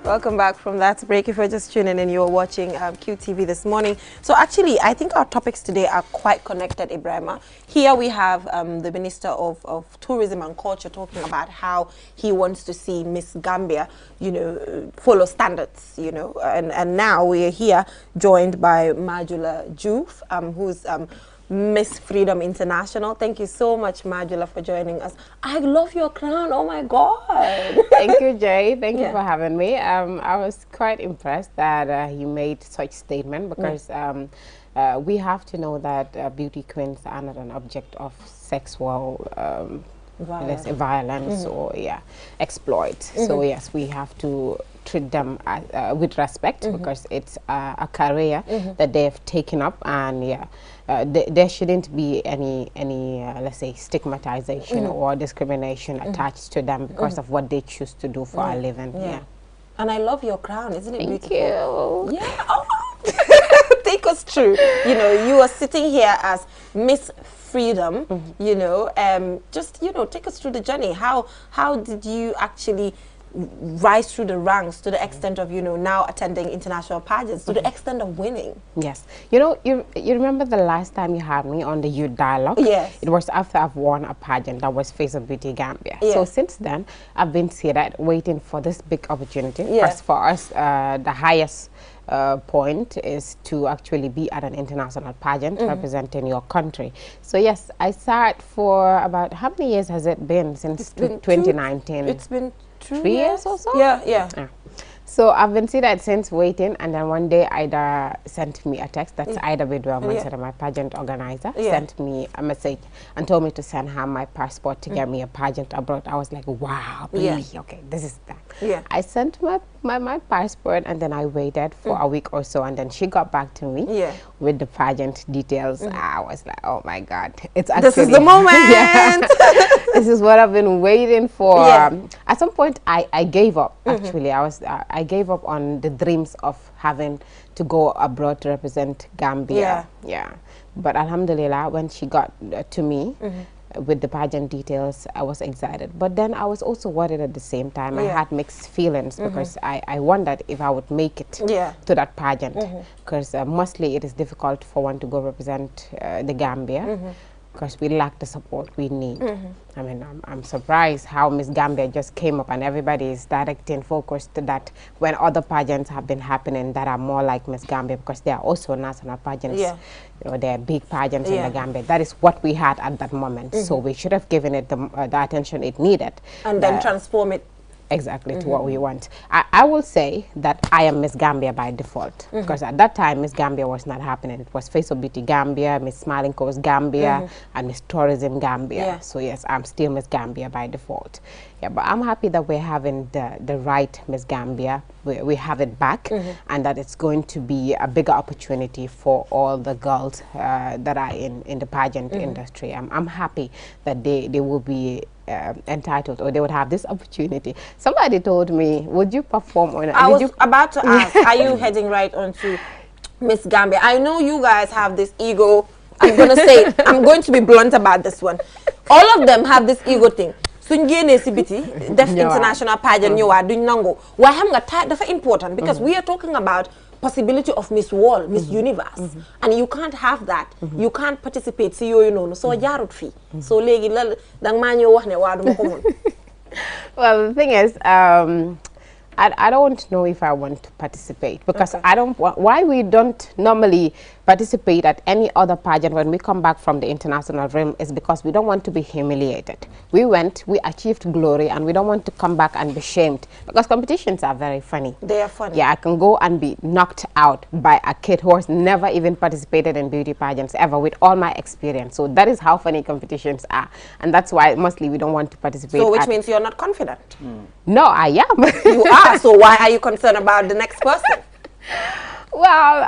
Welcome back from that break. If you're just tuning in, you're watching QTV this morning. So actually, I think our topics today are quite connected, Ibrahima. Here we have the Minister of Tourism and Culture talking about how he wants to see Miss Gambia, you know, follow standards, you know. And now we are here joined by Majula Juf, who's Miss Freedom International. Thank you so much, Majula, for joining us. I love your crown. Oh my God. Thank you, Jay. Thank Yeah. you for having me. I was quite impressed that he made such statement because we have to know that beauty queens are not an object of sexual violence or exploit. So yes, we have to treat them with respect because it's a career that they've taken up, and there shouldn't be any let's say stigmatization or discrimination attached to them because of what they choose to do for a living. Yeah. And I love your crown. Isn't it Thank beautiful? you. Yeah. Oh. Take us through. You know, you are sitting here as Miss Freedom. You know, just take us through the journey. How did you actually rise through the ranks to the extent of now attending international pageants, to the extent of winning? Yes. You remember the last time you had me on the Youth Dialogue? Yes. It was after I've won a pageant that was Face of Beauty Gambia. Yes. So since then, I've been seated waiting for this big opportunity. Yes. Because for us, the highest point is to actually be at an international pageant representing your country. So yes, I sat for about, how many years has it been since 2019? It's been 3 years or so? Yeah. So I've been seated since waiting, and then one day Ida sent me a text. That's Ida Bidwell, my pageant organizer, sent me a message and told me to send her my passport to get me a pageant abroad. I was like, wow, really? Okay, this is that. Yeah. I sent my passport, and then I waited for a week or so, and then she got back to me with the pageant details. I was like, oh my God, it's actually This is the moment. This is what I've been waiting for. Yeah. At some point, I gave up. Actually, I gave up on the dreams of having to go abroad to represent Gambia. Yeah. But Alhamdulillah, when she got to me with the pageant details, I was excited. But then I was also worried at the same time. I had mixed feelings because I wondered if I would make it to that pageant. Because mostly it is difficult for one to go represent the Gambia. because we lack the support we need. I mean, I'm surprised how Miss Gambia just came up and everybody is directing focus to that when other pageants have been happening that are more like Miss Gambia, because they are also national pageants. Yeah. You know, they're big pageants in the Gambia. That is what we had at that moment. So we should have given it the attention it needed. And then transform it. Exactly, to what we want. I will say that I am Miss Gambia by default, because at that time Miss Gambia was not happening. It was Face of Beauty Gambia, Miss Smiling Coast Gambia, and Miss Tourism Gambia. Yeah. So yes, I'm still Miss Gambia by default. Yeah, but I'm happy that we're having the right Miss Gambia. We have it back, and that it's going to be a bigger opportunity for all the girls that are in the pageant industry. I'm happy that they will be entitled, or they would have this opportunity. Somebody told me, would you perform on it? I was about to ask, are you heading right onto Miss Gambia? I know you guys have this ego. I'm going to say, I'm going to be blunt about this one. All of them have this ego thing. Suñ génnee si biti def international pageant ñëwaat duñ nangu waaye xam nga dafa important because we are talking about possibility of Miss World, Miss Universe, and you can't have that. You can't participate si yooyu noonu soo jaarut fii so léegi la danga maa ñëw wax ne waa duma ko mun. Well, the thing is, I don't know if I want to participate, because I don't. Why we don't normally participate at any other pageant when we come back from the international realm is because we don't want to be humiliated. We went, we achieved glory, and we don't want to come back and be shamed, because competitions are very funny. They are funny. Yeah, I can go and be knocked out by a kid who has never even participated in beauty pageants ever, with all my experience. So that is how funny competitions are, and that's why mostly we don't want to participate. So which means you're not confident. No, I am. You are. So why are you concerned about the next person? Well,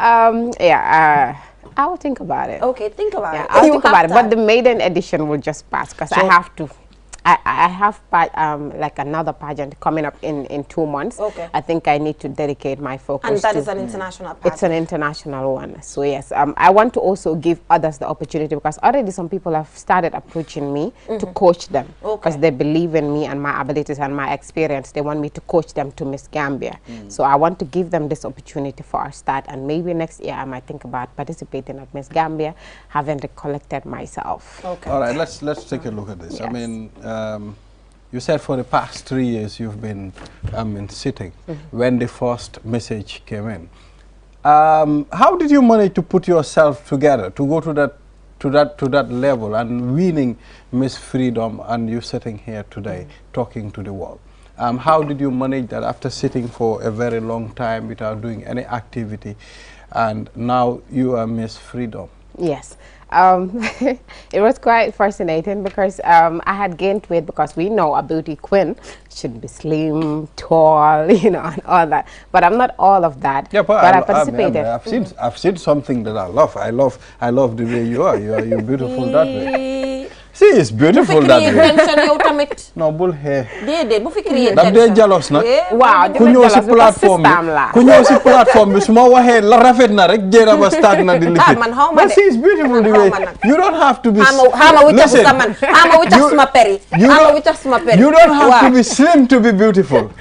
I will think about it. Okay, think about it. I'll think about it. But the maiden edition will just pass, because I have to. I have like another pageant coming up in 2 months. Okay. I think I need to dedicate my focus. And that to, is an international pageant. It's an international one. So yes, I want to also give others the opportunity, because already some people have started approaching me to coach them, because they believe in me and my abilities and my experience. They want me to coach them to Miss Gambia. So I want to give them this opportunity for a start, and maybe next year I might think about participating at Miss Gambia, having recollected myself. Okay. All right, let's take a look at this. Yes. I mean, you said for the past 3 years you've been sitting when the first message came in. How did you manage to put yourself together to go to that level and winning Miss Freedom, and you sitting here today talking to the world? How did you manage that after sitting for a very long time without doing any activity, and now you are Miss Freedom? Yes. It was quite fascinating, because I had gained weight, because we know a beauty queen should be slim, tall, you know, and all that. But I'm not all of that. Yeah, but I participated. I've seen something that I love. I love the way you are. You're beautiful that way. See, it's beautiful that way. No, bull hair. They're jealous, no? Wow, ku ñëw si platform bi su ma waxee la rafet na rek jéera ba start na di lifit. But see, it's beautiful the way. You don't have to be. Listen, you don't have to be slim to be beautiful.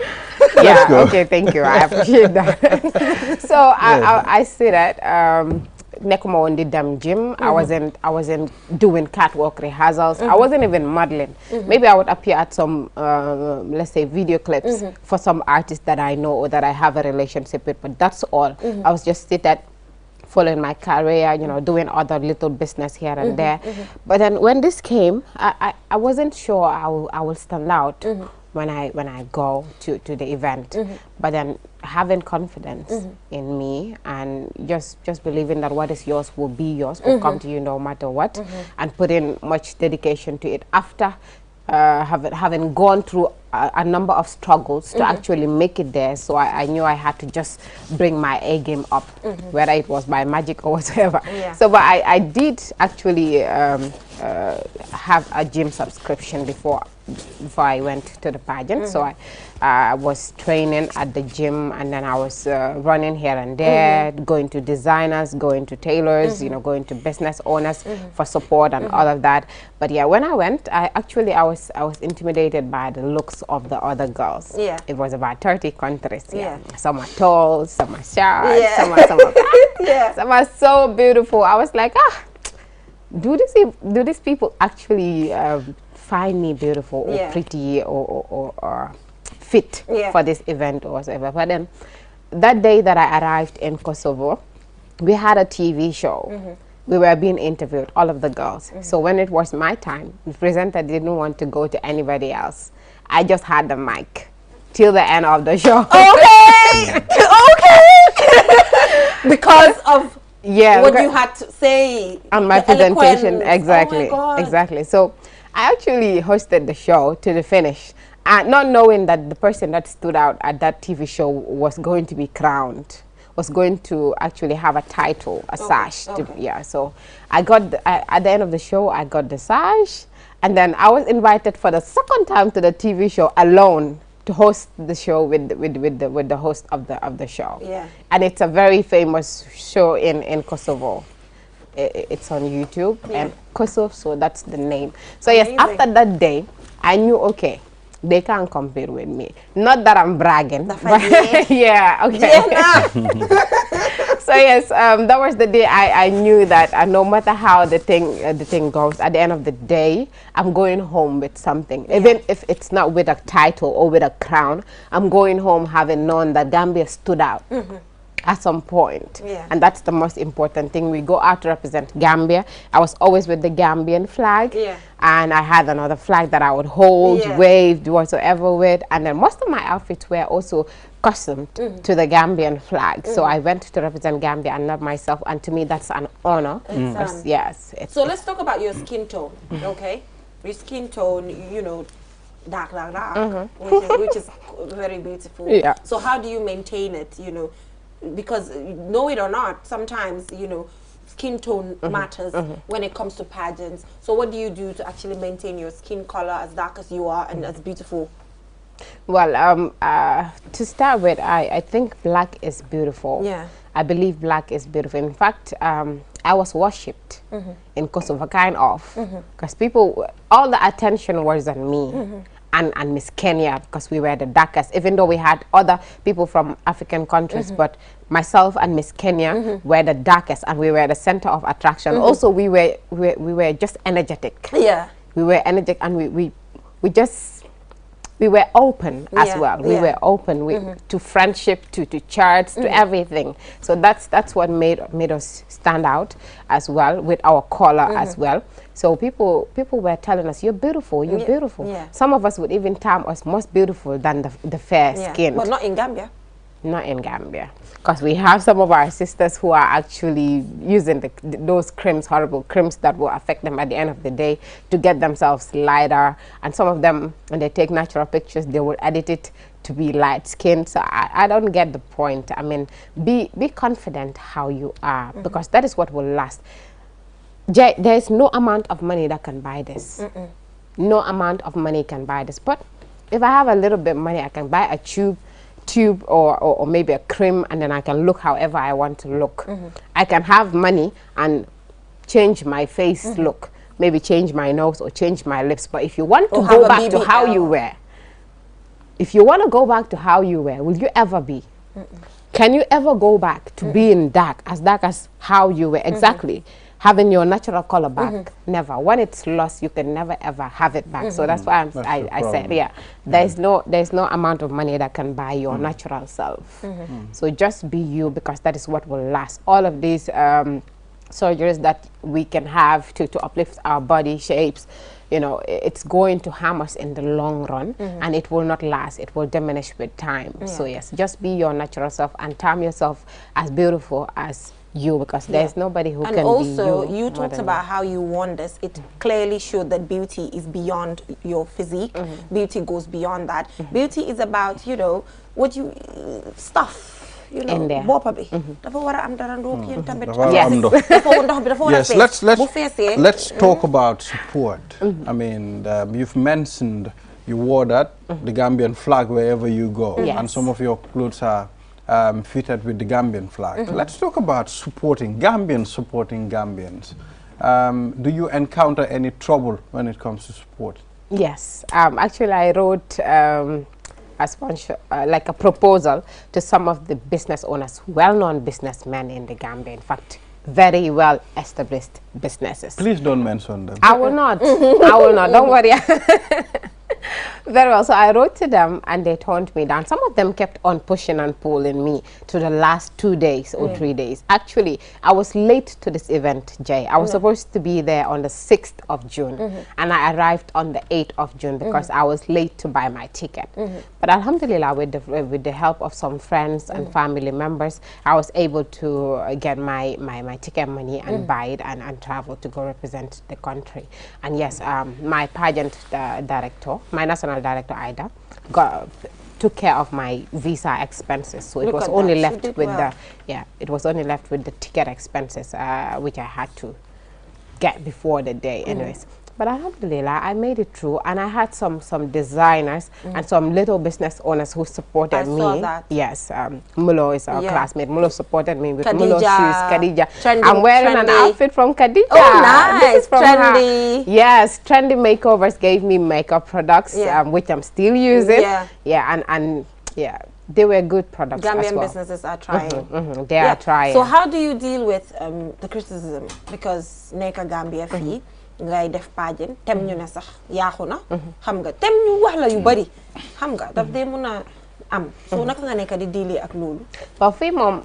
Yeah, okay, thank you. I appreciate that. So I see that. Nekuma on the damn gym. I wasn't doing catwalk rehearsals. I wasn't even modeling. Maybe I would appear at some let's say video clips for some artists that I know or that I have a relationship with, but that's all. I was just sitting following my career, you know, doing other little business here and there. But then when this came, I wasn't sure I will stand out when I go to the event. But then having confidence in me, and just believing that what is yours will be yours, will come to you no matter what, and putting much dedication to it after having gone through a number of struggles to actually make it there. So I knew I had to just bring my A game up, whether it was by magic or whatever. So but I did actually have a gym subscription before I went to the pageant. So I was training at the gym, and then I was running here and there, going to designers, going to tailors, you know, going to business owners for support and all of that. But yeah, when I went, I was intimidated by the looks of the other girls. Yeah, it was about 30 countries. Yeah, some are tall, some are short, some are some are so beautiful. I was like, do these people actually find me beautiful or pretty or fit for this event or whatever? But then that day that I arrived in Kosovo, we had a TV show. We were being interviewed, all of the girls. So when it was my time, the presenter didn't want to go to anybody else. I just had the mic till the end of the show. Okay, okay. Because of what you had to say on my presentation. Eloquence. Exactly, Oh my God. exactly. So I actually hosted the show to the finish, and not knowing that the person that stood out at that TV show was going to be crowned, was going to actually have a title, a sash. Yeah, so I got, at the end of the show, I got the sash, and then I was invited for the second time to the TV show alone to host the show with the host of the show. Yeah. And it's a very famous show in Kosovo. It's on YouTube and Kosovo, so that's the name. So yes, after that day, I knew, okay, they can't compete with me. Not that I'm bragging, but yeah, okay. So yes, that was the day I knew that no matter how the thing goes, at the end of the day, I'm going home with something. Even if it's not with a title or with a crown, I'm going home having known that Gambia stood out. At some point, and that's the most important thing. We go out to represent Gambia. I was always with the Gambian flag, and I had another flag that I would hold, wave, do whatsoever with, and then most of my outfits were also custom to the Gambian flag. So I went to represent Gambia and not myself, and to me that's an honor. Yes. So let's talk about your skin tone, okay? Your skin tone, you know, dark, which is very beautiful. Yeah. So how do you maintain it, you know? Because know it or not, sometimes, you know, skin tone matters when it comes to pageants. So what do you do to actually maintain your skin color as dark as you are and as beautiful? Well, to start with, I think black is beautiful. Yeah. I believe black is beautiful. In fact, I was worshipped in Kosovo, kind of, because people, all the attention was on me. And Miss Kenya, because we were the darkest, even though we had other people from African countries, but myself and Miss Kenya were the darkest, and we were the center of attraction. Also, we were just energetic. Yeah. We were energetic, and we were open as well. We were open to friendship, to charts, to everything. So that's what made us stand out as well, with our color as well. So people were telling us, you're beautiful, you're beautiful. Yeah. Some of us would even term us most beautiful than the fair skin. But not in Gambia. Not in Gambia, because we have some of our sisters who are actually using those creams, horrible creams that will affect them at the end of the day to get themselves lighter. And some of them, when they take natural pictures, they will edit it to be light skinned. So I don't get the point. I mean, be confident how you are, because that is what will last. There is no amount of money that can buy this. No amount of money can buy this. But if I have a little bit of money, I can buy a tube or maybe a cream, and then I can look however I want to look. I can have money and change my face look, maybe change my nose or change my lips. But if you want to go back to how you were, if you want to go back to how you were, will you ever be? Can you ever go back to being dark as how you were? Exactly. Having your natural color back, never. When it's lost, you can never ever have it back. So that's why I said, there's no amount of money that can buy your natural self. So just be you, because that is what will last. All of these surgeries that we can have to uplift our body shapes, you know, it's going to harm us in the long run, and it will not last. It will diminish with time. So yes, just be your natural self and term yourself as beautiful as you, because there's nobody who can be you. And also, you talked about how you won this. It clearly showed that beauty is beyond your physique. Beauty goes beyond that. Beauty is about, you know, what you stuff, you know, in there. Yes, let's talk about support. I mean, you've mentioned you wore that, the Gambian flag wherever you go, and some of your clothes are fitted with the Gambian flag. Let's talk about supporting Gambians. Do you encounter any trouble when it comes to support? Yes, actually I wrote a sponsor, like a proposal to some of the business owners, well-known businessmen in the Gambia. In fact, very well established businesses. Please don't mention them. I will not. I will not. Don't worry. Very well. So I wrote to them and they toned me down. Some of them kept on pushing and pulling me to the last 2 days or 3 days. Actually, I was late to this event, Jay. I was supposed to be there on the 6th of June and I arrived on the 8th of June because I was late to buy my ticket. But alhamdulillah, with the help of some friends and family members, I was able to get my ticket money and buy it and travel to go represent the country. And yes, my pageant director, my national director Ida, took care of my visa expenses. So it was only left with it was only left with the ticket expenses, which I had to get before the day, anyways. But alhamdulillah, I made it through, and I had some designers and some little business owners who supported me. Saw that. Yes, Mulo is our classmate. Mulo supported me with Khadija. Mulo shoes. Khadija. Trendy, I'm wearing an outfit from Khadija. Oh, nice. This is from Trendy. her. Yes, Trendy Makeovers gave me makeup products, which I'm still using. And they were good products Gambian as well. businesses are trying. They are trying. So how do you deal with the criticism? Because Neka Gambia fii ngay def pageant tem ñu ne sax yaaxu na xam nga tem ñu wax la yu bari xam nga daf dee mën a am so naka nga nekk di dealee ak loolu waaw fii moom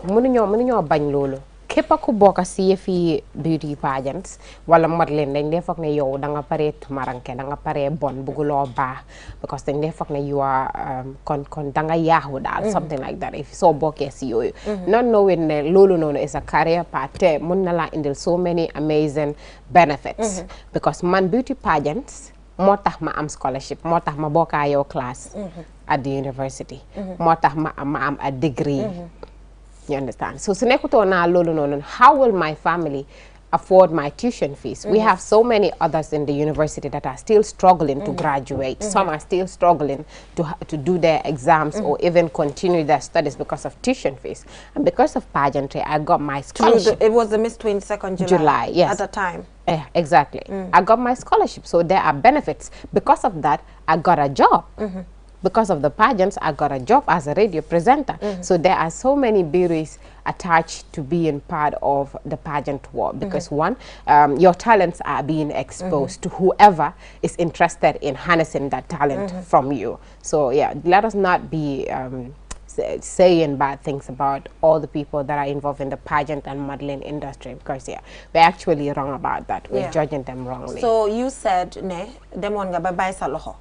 mënuñoo bañ loolu képp ku bokk si yëfi beauty pageants wala modeling dañ dee foog ne yow da nga paree tumaranke da nga paree bon bugguloo baax because dañ dee foog ne you are kon da nga yaaxu daal something like that if soo bokkee si yooyu not knowing ne loolu noonu is a career path te mun na laa indil so many amazing benefits because man beauty pageants moo tax ma am scholarship moo tax ma bokkaa yow class at the university moo tax ma am a degree. You understand? So how will my family afford my tuition fees? We have so many others in the university that are still struggling to graduate. Some are still struggling to do their exams or even continue their studies because of tuition fees. And because of pageantry, I got my scholarship. It was the Miss 22nd July, yes. At the time. Exactly. I got my scholarship. So there are benefits. Because of that, I got a job. Because of the pageants, I got a job as a radio presenter. So there are so many beauties attached to being part of the pageant world. Because one, your talents are being exposed to whoever is interested in harnessing that talent from you. So yeah, let us not be saying bad things about all the people that are involved in the pageant and modeling industry, because we're actually wrong about that. We're judging them wrongly. So you said ne demon nga ba bay sa loxo.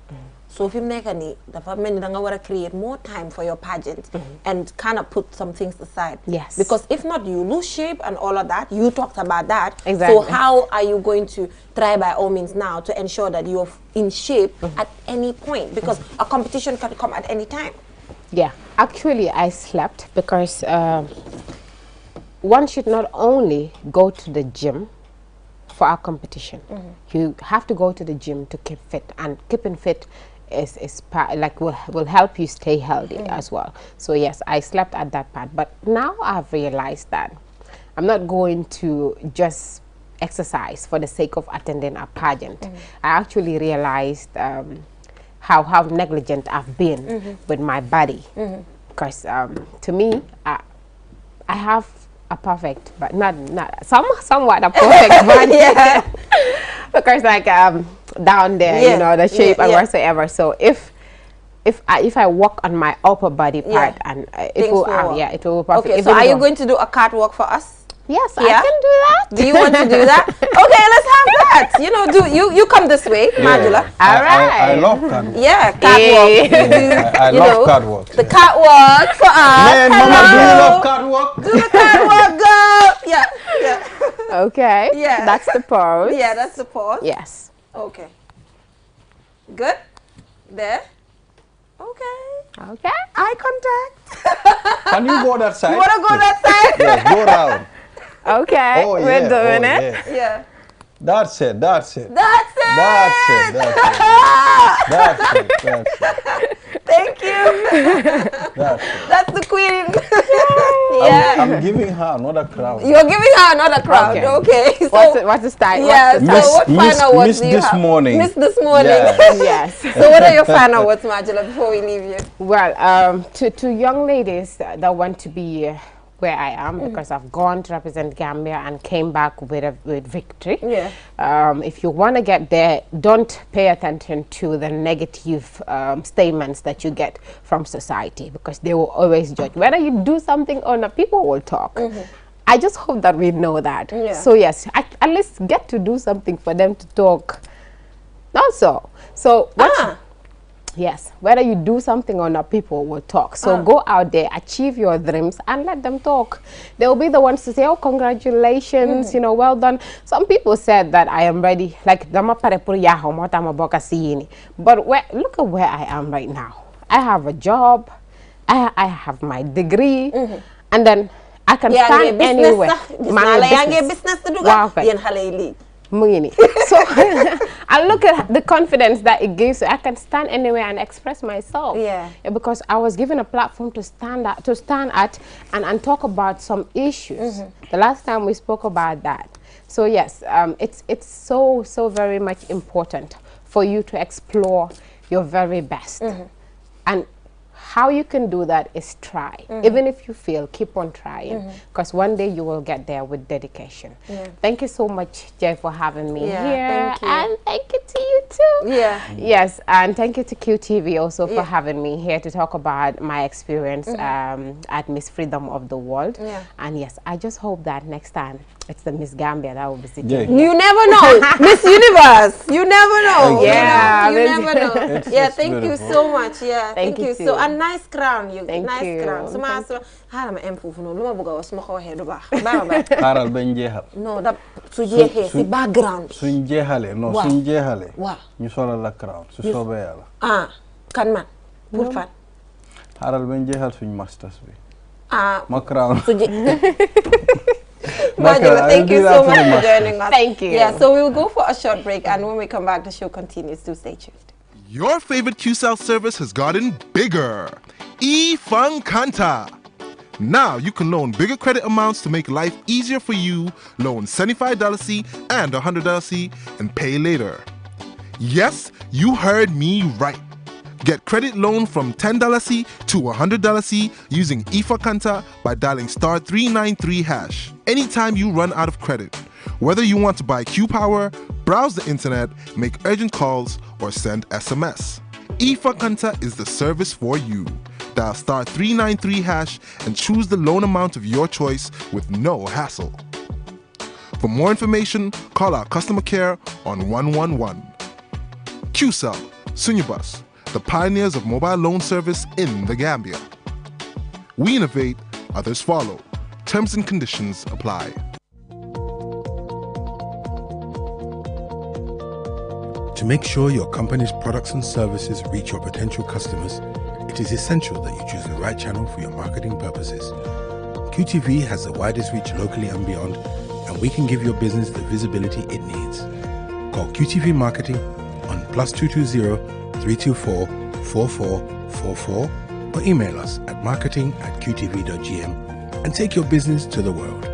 So if you make any, dafa mel ni da nga wara create more time for your pageant and kind of put some things aside. Yes. Because if not, you lose shape and all of that. You talked about that. Exactly. So how are you going to try by all means now to ensure that you're in shape at any point? Because a competition can come at any time. Yeah, actually I slept because one should not only go to the gym for our competition. You have to go to the gym to keep fit, and keeping fit will help you stay healthy as well. So yes, I slept at that part, but now I've realized that I'm not going to just exercise for the sake of attending a pageant. I actually realized how negligent I've been with my body, because to me I have a perfect, but not somewhat a perfect body. Because like down there, you know, the shape and whatsoever. So if I walk on my upper body part and it will it will be perfect. Okay, so are you going to do a catwalk for us? Yes, I can do that. Do you want to do that? Okay, let's have that. You know, you come this way, Madula. All right. I love catwalk. Yeah, catwalk. I love catwalk. The catwalk for us. Man, Mama, do you love catwalk? Do the catwalk, go. Yeah. Okay. Yeah. That's the pose. Yeah, that's the pose. Yes. Okay. Good. There. Okay. Okay. Eye contact. Can you go that side? You want to go that side? Yes, go around. Okay. Oh, We're doing it. Yeah. That's it. That's it. That's it. Thank you. That's the queen. Yeah. I'm giving her another crown. You're giving her another crown. Okay. So, what's the style? Yeah. What's the So what final words Miss do you this have? morning. Miss this morning. Yes. Yes. So what are your final words, Majula, before we leave you? Well, to young ladies that want to be where I am because I've gone to represent Gambia and came back with victory. Yeah. If you want to get there, don't pay attention to the negative statements that you get from society, because they will always judge. Whether you do something or not, people will talk. I just hope that we know that. Yeah. So yes, at least get to do something for them to talk. Also, so what? Yes, whether you do something or not, people will talk. So go out there, achieve your dreams, and let them talk. They will be the ones to say, oh, congratulations, you know, well done. Some people said that I am ready, like, but look at where I am right now. I have a job, I have my degree, and then I can stand anywhere. So I look at the confidence that it gives. I can stand anywhere and express myself. Yeah, because I was given a platform to stand at and talk about some issues. The last time we spoke about that. So yes, it's so very much important for you to explore your very best. And how you can do that is try. Even if you fail, keep on trying, because one day you will get there with dedication. Thank you so much, Jay, for having me here. Thank you. And thank you to you too. Yes, and thank you to QTV also for having me here to talk about my experience at Miss Freedom of the World. And yes, I just hope that next time it's the Miss Gambia that will be sitting here. You never know. Miss Universe. You never know. Yeah, you never know. It's thank you so much. Yeah, Thank you so too. a nice crown. Thank nice you. crown. So ma improve no. Luma buga was mako head ba. Ba. Xaaral bañ jeexal. No, da su jeexee si background. Suñ jeexalee non Waaw. suñ jeexalee. Waaw. ñu solal la crown su soobee Yàlla. Ah, kan man. Pour fan. Xaaral bañ jeexal suñ masters bi. Ah, Ma crown. su Majula, thank you so much for joining us. Thank you. Yeah, so we'll go for a short break, and when we come back, the show continues. Do stay tuned. Your favorite QCell service has gotten bigger. eFunkanta. Now you can loan bigger credit amounts to make life easier for you. Loan $75 and $100 and pay later. Yes, you heard me right. Get credit loan from $10 to $100 using eFunkanta by dialing *393#. Anytime you run out of credit, whether you want to buy Q Power, browse the internet, make urgent calls, or send SMS, eFunkanta is the service for you. Dial *393# and choose the loan amount of your choice with no hassle. For more information, call our customer care on 111. QCell, Sunyabus, the pioneers of mobile loan service in the Gambia. We innovate, others follow. Terms and conditions apply. To make sure your company's products and services reach your potential customers, it is essential that you choose the right channel for your marketing purposes. QTV has the widest reach locally and beyond, and we can give your business the visibility it needs. Call QTV Marketing on +220 324 4444 or email us at marketing@qtv.gm and take your business to the world.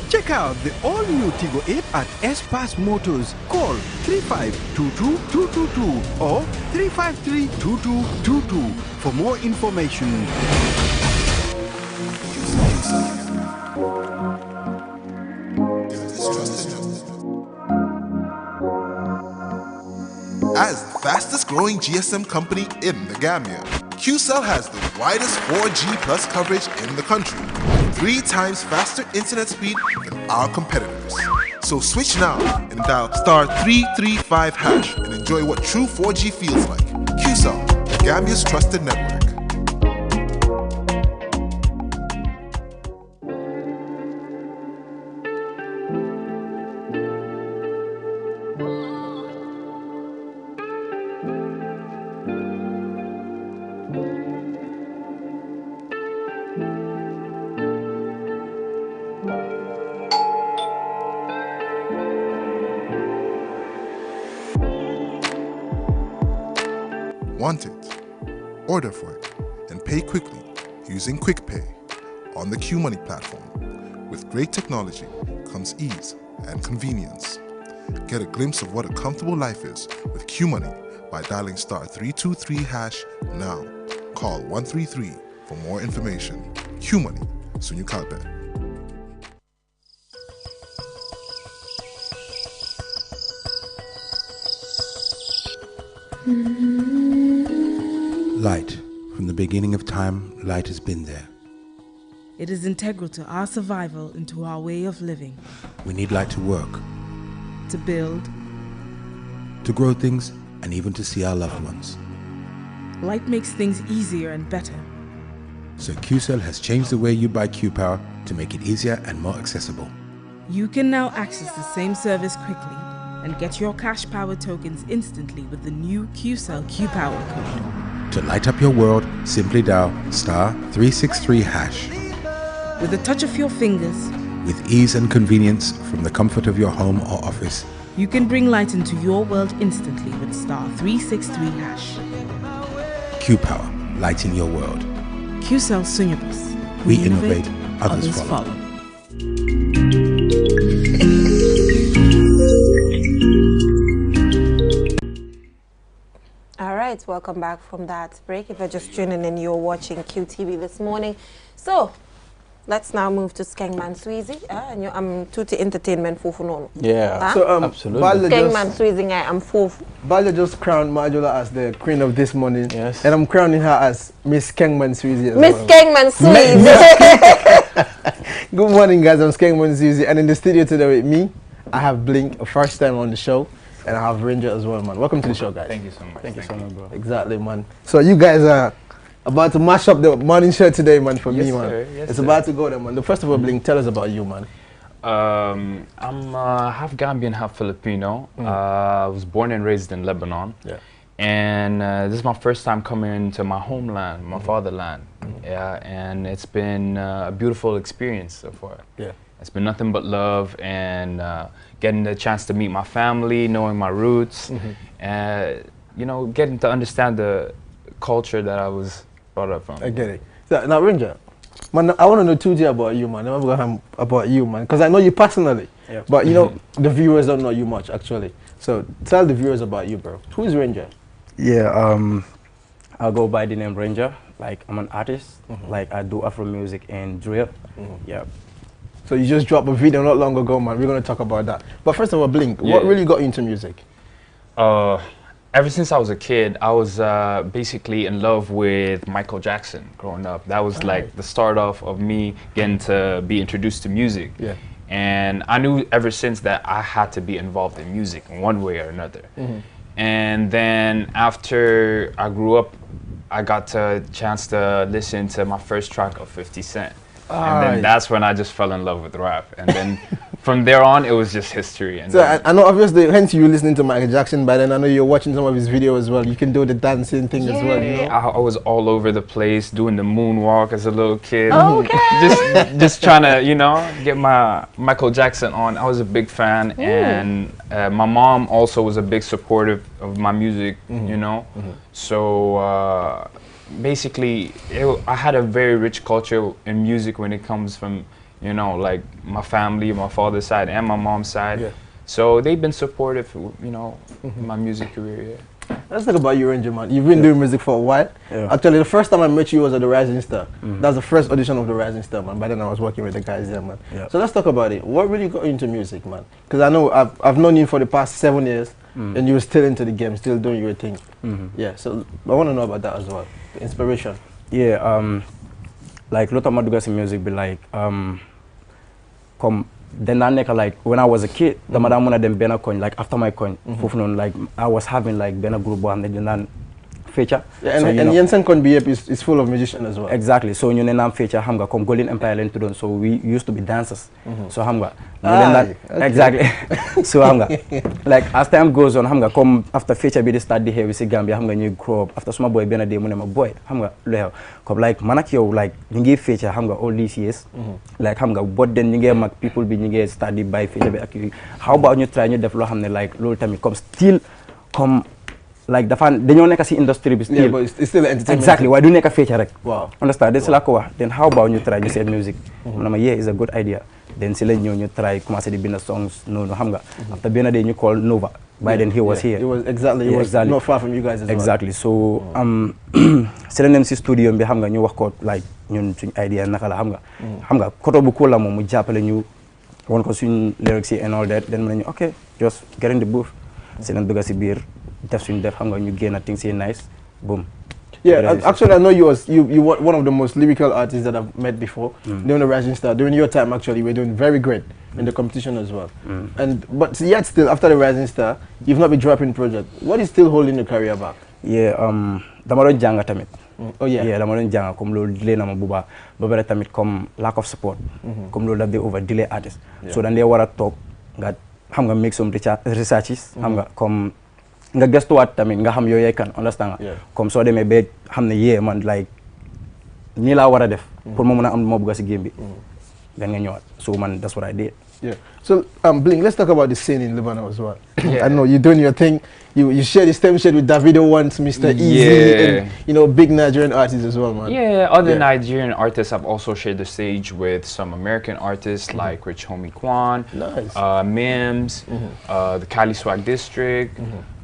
Check out the all-new Tigo 8 at S-Pass Motors. Call 3522-222 or 353-2222 for more information. As the fastest growing GSM company in the Gambia, QCell has the widest 4G plus coverage in the country. 3 times faster internet speed than our competitors. So switch now and dial *335# and enjoy what true 4G feels like. QCell, the Gambia's trusted network. Want it? Order for it and pay quickly using QuickPay on the QMoney platform. With great technology comes ease and convenience. Get a glimpse of what a comfortable life is with QMoney by dialing *323# now. Call 133 for more information. QMoney, Sunyu Kalpe. Light. From the beginning of time, light has been there. It is integral to our survival and to our way of living. We need light to work, To build, to grow things, and even to see our loved ones. light makes things easier and better. So QCell has changed the way you buy Q-Power to make it easier and more accessible. You can now access the same service quickly and get your cash power tokens instantly with the new QCell Q-Power code. To light up your world, simply dial *363#. With a touch of your fingers, With ease and convenience from the comfort of your home or office, you can bring light into your world instantly with *363#. Q-Power, lighting your world. QCell Sunyabus. We innovate, others follow. All right, welcome back from that break. If you're just tuning in, you're watching QTV this morning. So, let's now move to Skengman Sweezy. And I'm Tutti Entertainment Fufu Nono. Yeah, So, absolutely. Skengman Sweezy, I'm Fufu. Balya just crowned Majula as the queen of this morning. Yes. And I'm crowning her as Miss Skengman Sweezy as Miss well. Skengman Sweezy. Good morning, guys. I'm Skengman Sweezy. And in the studio today with me, I have Blink, a first time on the show. And I have Ranger as well, man. Welcome to the show, guys. Thank you so much. Thank you so much, bro. Exactly, man. So you guys are about to mash up the morning show today, man, for me, man. Sir. Yes, it's sir. about to go there, man. First of all, Blink, tell us about you, man. I'm half Gambian, half Filipino. I was born and raised in Lebanon. Yeah. And this is my first time coming into my homeland, my fatherland. Yeah, and it's been a beautiful experience so far. Yeah. It's been nothing but love and getting the chance to meet my family, knowing my roots, you know, getting to understand the culture that I was brought up from. I get it. So, now, Ranger, man, I want to know 2G about you, man. I want to know about you, man, because I know you personally. Yeah. But, you know, the viewers don't know you much, actually. So tell the viewers about you, bro. Who is Ranger? Yeah, I'll go by the name Ranger. Like, I'm an artist. Like, I do Afro music and drill. Yeah. So you just dropped a video not long ago, man. We're going to talk about that. But first of all, Blink, what really got you into music? Ever since I was a kid, I was basically in love with Michael Jackson growing up. That was like the start off of me getting to be introduced to music. Yeah. And I knew ever since that I had to be involved in music in one way or another. And then after I grew up, I got a chance to listen to my first track of 50 Cent. And then that's when I just fell in love with rap. And then from there on, it was just history. And So I know, obviously, hence you listening to Michael Jackson, but then I know you're watching some of his videos as well. You can do the dancing thing as well, you know? I was all over the place doing the moonwalk as a little kid. Okay. Just trying to, you know, get my Michael Jackson on. I was a big fan. And my mom also was a big supporter of my music, you know. So basically, I had a very rich culture in music when it comes from, you know, like my family, my father's side and my mom's side. Yeah. So they've been supportive, you know, in my music career. Let's talk about you, Ranger, man. You've been doing music for a while. Yeah. Actually, the first time I met you was at the Rising Star. That was the first audition of the Rising Star, man. By then I was working with the guys there, man. Yeah. So let's talk about it. What really got you into music, man? Because I know I've known you for the past 7 years, and you were still into the game, still doing your thing. Yeah, so I want to know about that as well. The inspiration. Yeah, like, lot of my dugas in music be like, come, then I like, when I was a kid, the madam one of them bena coin, like, after my coin, like, I was having, like, bena group and then feature. Yeah, so, and Jensen Con BF is full of musicians as well. Exactly. So you know, feature hamga come Golden Empire len to don. So we used to be dancers. So hamga. Okay. Exactly. So hamga. Like as time goes on, hamga come after feature be the start the here we see Gambia hamga new grow up. After small boy be na day my boy hamga leho. Come like manakyo like you give feature hamga all these years. Like hamga but then you get people be you get study by feature be. How about you try you develop hamne like low time you come still come like dañoo nekk si industry bi still. Yeah, but it's still entertainment. Exactly, waaye du nekk feature rek. Wow. Understand? Then si laa ko wax, then how about ñu try ñu seet music. mu ne ma yeah, is a good idea. Then si lañ ñëw ñu try commencé di bind songs noonu xam nga. After benn day ñu call Nova. By then he was here. It was exactly. He was not far from you guys as well. Exactly. So si lañ dem si studio bi xam nga ñu wax ko like ñun suñ idea naka la xam nga. xam nga koto bu cool la moom mu jàppale ñu won ko suñ lyrics yi and all that. Then mu ne ñu okay, just get in the booth. si lañ dugg si biir def suñ def xam nga ñu génn things yi nice boom. Yeah, actually, I know you were one of the most lyrical artists that I've met before. During the Rising Star, during your time, actually, you were doing very great in the competition as well. But yet still, after the Rising Star, you've not been dropping project. What is still holding your career back? Yeah, dama doon jàng tamit. Oh yeah. Yeah, dama doon jàng comme loolu delay na ma bu baax ba pare tamit comme lack of support. Comme loolu daf dee over delay artist. So dañ dee war a toog nga xam nga make some researches. xam nga comme nga gëstuwaat tamit nga xam yow yaay kan understand nga comme soo demee ba xam ne yee man like nii laa war a def pour ma mën a am moo bëgg si game bi then nga ñëwaat so man that's what I did. Yeah. So Bling, let's talk about the scene in Lebanon as well. I know you're doing your thing. You share the same shit with Davido once, Mr. Easy, and big Nigerian artists as well, man. Yeah, other Nigerian artists. I've also shared the stage with some American artists like Rich Homie Quan, Mims, the Cali Swag District.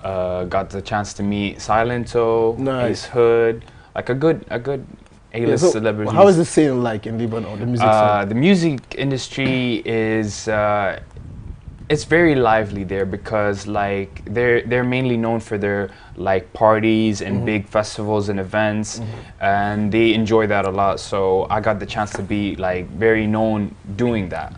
Got the chance to meet Silento, Ace Hood, like a good A-list celebrities. How is the scene like in Lebanon, the music scene? The music industry is it's very lively there because like they're mainly known for their like parties and big festivals and events, and they enjoy that a lot. So I got the chance to be like very known doing that,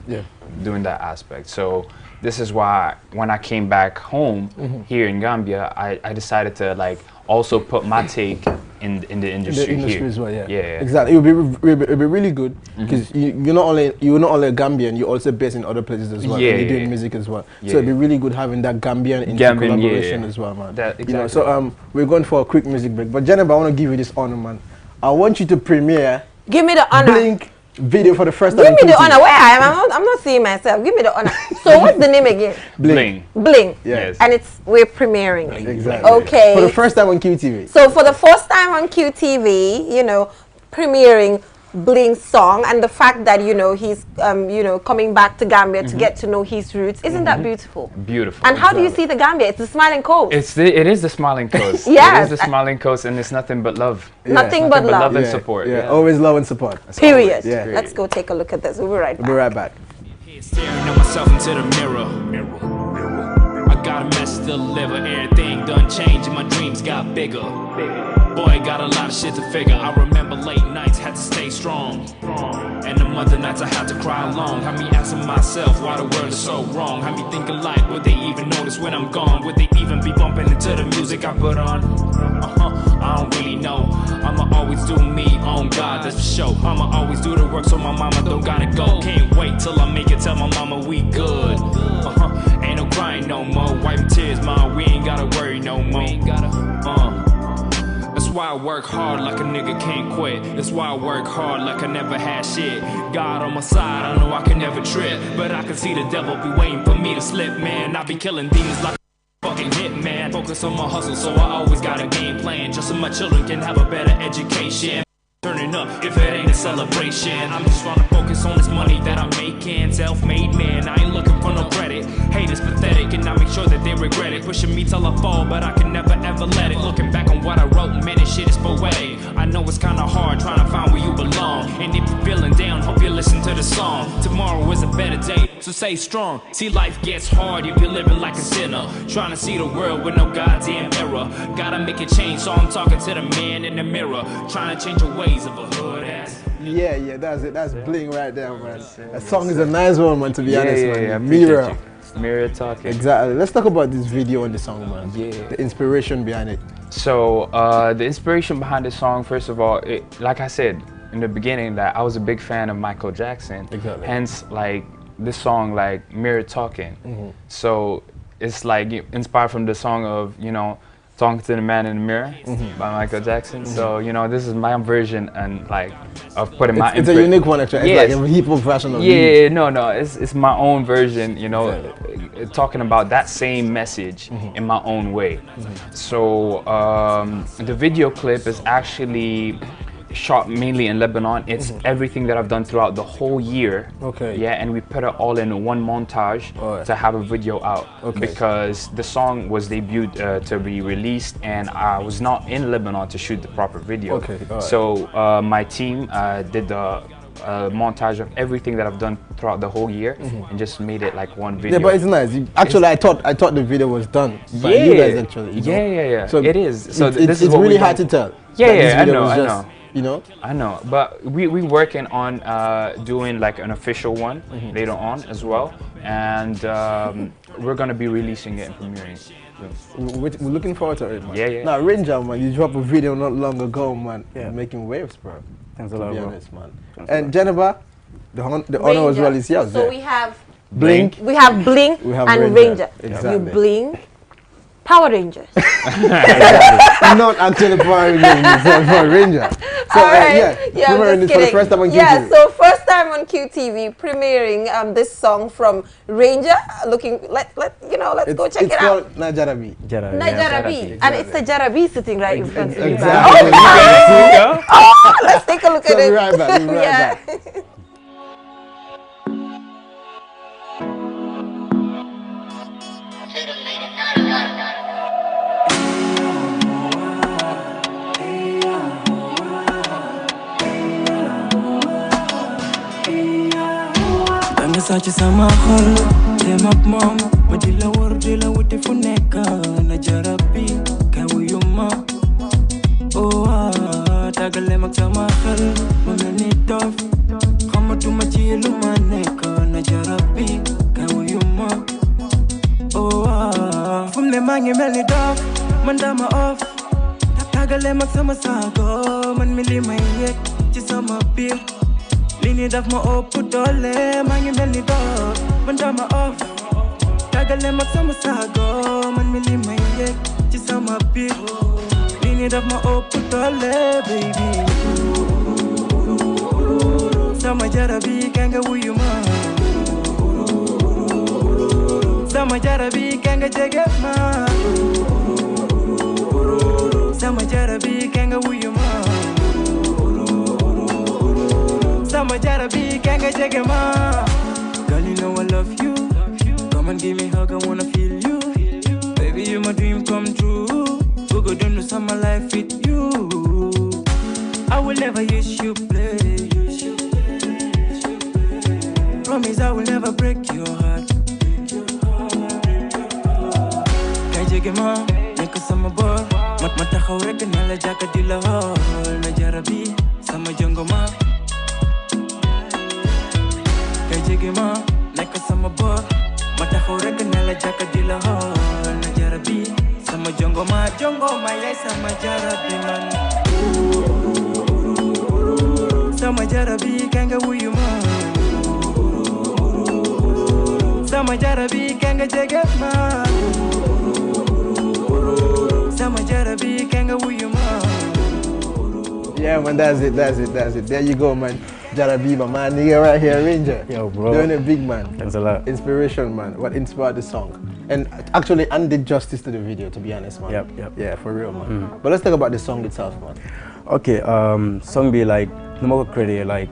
doing that aspect. So this is why when I came back home here in Gambia, I decided to like also put my take in the industry here. As well, yeah. Exactly. It would be really good because you're not only a Gambian, you're also based in other places as well. You're doing music as well. So it'd be really good having that Gambian collaboration as well, man. Exactly. So we're going for a quick music break. But Jennifer, I want to give you this honor, man. I want you to premiere. Give me the honor. Blink video for the first time. Give me the honor. Where I am, I'm not seeing myself. Give me the honor. So what's the name again? Bling. Bling. Yes. And we're premiering. Exactly. Okay. For the first time on QTV. So for the first time on QTV, premiering Bling's song, and the fact that he's coming back to Gambia to get to know his roots, isn't that beautiful? Beautiful. And how do you see the Gambia? It's the Smiling Coast. It is the Smiling Coast. Yes. It is the Smiling Coast, and it's nothing but love. Nothing but love. And support. Yeah. Always love and support. Period. Let's go take a look at this. We'll be right back. We'll be right back. Staring at myself into the mirror. I got a message to deliver. Everything done changed and my dreams got bigger. Boy, got a lot of shit to figure. I remember late nights, had to stay strong. And the other nights I had to cry alone. Had me asking myself why the world is so wrong. Had me thinking like, would they even notice when I'm gone? Would they even be bumping into the music I put on? I don't really know. I'ma always do me on God, that's for sure. I'ma always do the work so my mama don't gotta go. Can't wait till I make it, tell my mama we good. Ain't no crying no more. Wiping tears, ma, we ain't gotta worry no more. That's why I work hard like a nigga can't quit. That's why I work hard like I never had shit. God on my side, I know I can never trip. But I can see the devil be waiting for me to slip, man. I be killing demons like a fucking hitman. Focus on my hustle, so I always got a game plan. Just so my children can have a better education. Turning up if it ain't a celebration. I'm just trying to focus on this money that I'm making. Self-made man, I ain't looking for no credit. Hate is pathetic and I make sure that they regret it. Pushing me till I fall, but I can never ever let it. Looking back on what I wrote, man, this shit is poetic. I know it's kinda hard trying to find where you belong. And if you're feeling down, hope you listen to the song. Tomorrow is a better day, so stay strong. See, life gets hard if you're living like a sinner. Trying to see the world with no goddamn error. Gotta make a change, so I'm talking to the man in the mirror. Trying to change the ways of a hood ass. Yeah, that's it. That's Bling right there, man. That song is a nice one, man, to be honest, man. Yeah, Mirror. Mirror talking. Exactly. Let's talk about this video and the song, man. Yeah. The inspiration behind it. So, the inspiration behind this song, first of all, like I said in the beginning, that I was a big fan of Michael Jackson. Exactly. Hence, like, this song, like, Mirror Talking. So, it's like inspired from the song of, Talking to the Man in the Mirror by Michael Jackson. So, you know, this is my version and like of putting my It's a unique one actually. Yes. It's like a hip hop version of Yeah, no, it's my own version, you know, talking about that same message in my own way. So the video clip is actually shot mainly in Lebanon. It's everything that I've done throughout the whole year. Okay. Yeah, and we put it all in one montage to have a video out. Okay. Because the song was debuted to be released, and I was not in Lebanon to shoot the proper video. Okay. All right. So my team did the montage of everything that I've done throughout the whole year and just made it like one video. Yeah, but it's nice. Actually, I thought the video was done by you guys actually. You know? Yeah. So it is. So it's really hard to tell. Yeah, I know. You know? I know, but we working on doing like an official one later on as well, and we're gonna be releasing it and premiering it. We're looking forward to it, man. Yeah. Now, Ranger, man, you dropped a video not long ago, man. Yeah. Making waves, bro. Thanks a lot, to be bro. honest, man. And Jennifer, the honor as well is yours. So we have Blink. We have Blink We have and Ranger. Ranger. Exactly. You Blink, Power Rangers. Not actually Power Rangers, it's Power Ranger. So, All right. yeah, I'm premiering just this for the kidding. first time on QTV. Yeah, so first time on QTV, premiering this song from Ranger. Looking, let's go check it out. It's called Najarabi. Najarabi, and it's the Jarabi sitting right in front of you. Exactly. Oh, let's take a look at We'll it. be right back. We'll be right back. Danga sachi sama khol dem ak mom ma di la wor di la wuti fu nekk Najarabi kay wuyu ma oh tagale mak sama xel ma mel ni dof xamatuma ci lu ma nekk Najarabi kay wuyu ma oh fu ne maa ngi mel ni dof man dama off tagale mak sama sago man mi li may yek ci sama biir Lini daf ma ëpp doole maa ngi mel ni dof man dama off tagale mag sama sago man mi li may yëg ci sama biir Lini daf ma ëpp doole baby sama jarabi ka nga wuyu ma sama jarabi ka nga jege ma sama jarabi ka nga wuyu ma Sama jarabi kanga jege ma Girl, you know I love you Come and give me a hug, I wanna feel you Baby, you my dream come true We go down to summer life with you I will never use you play Promise I will never break your heart Kay jege ma nekk sama bor ma taxaw rek na la jàkka di la xool na jarabi sama jongo ma jege ma nekk sama bor ma taxaw rek ne la jàkka di la xool na jarabi sama jongo ma yaay sama jarabi man sama jarabi ka nga wuyu ma sama jarabi ka nga jege ma sama jarabi ka nga wuyu ma Yeah, man, that's it. There you go, man. Jarabi, my man, nigga right here, Ranger. Yo, bro. Doing it big, man. Thanks a lot. Inspiration, man. What inspired the song? And actually, and did justice to the video, to be honest, man. Yep. Yeah, for real, man. But let's talk about the song itself, man. Okay, song be like, no more credit, like,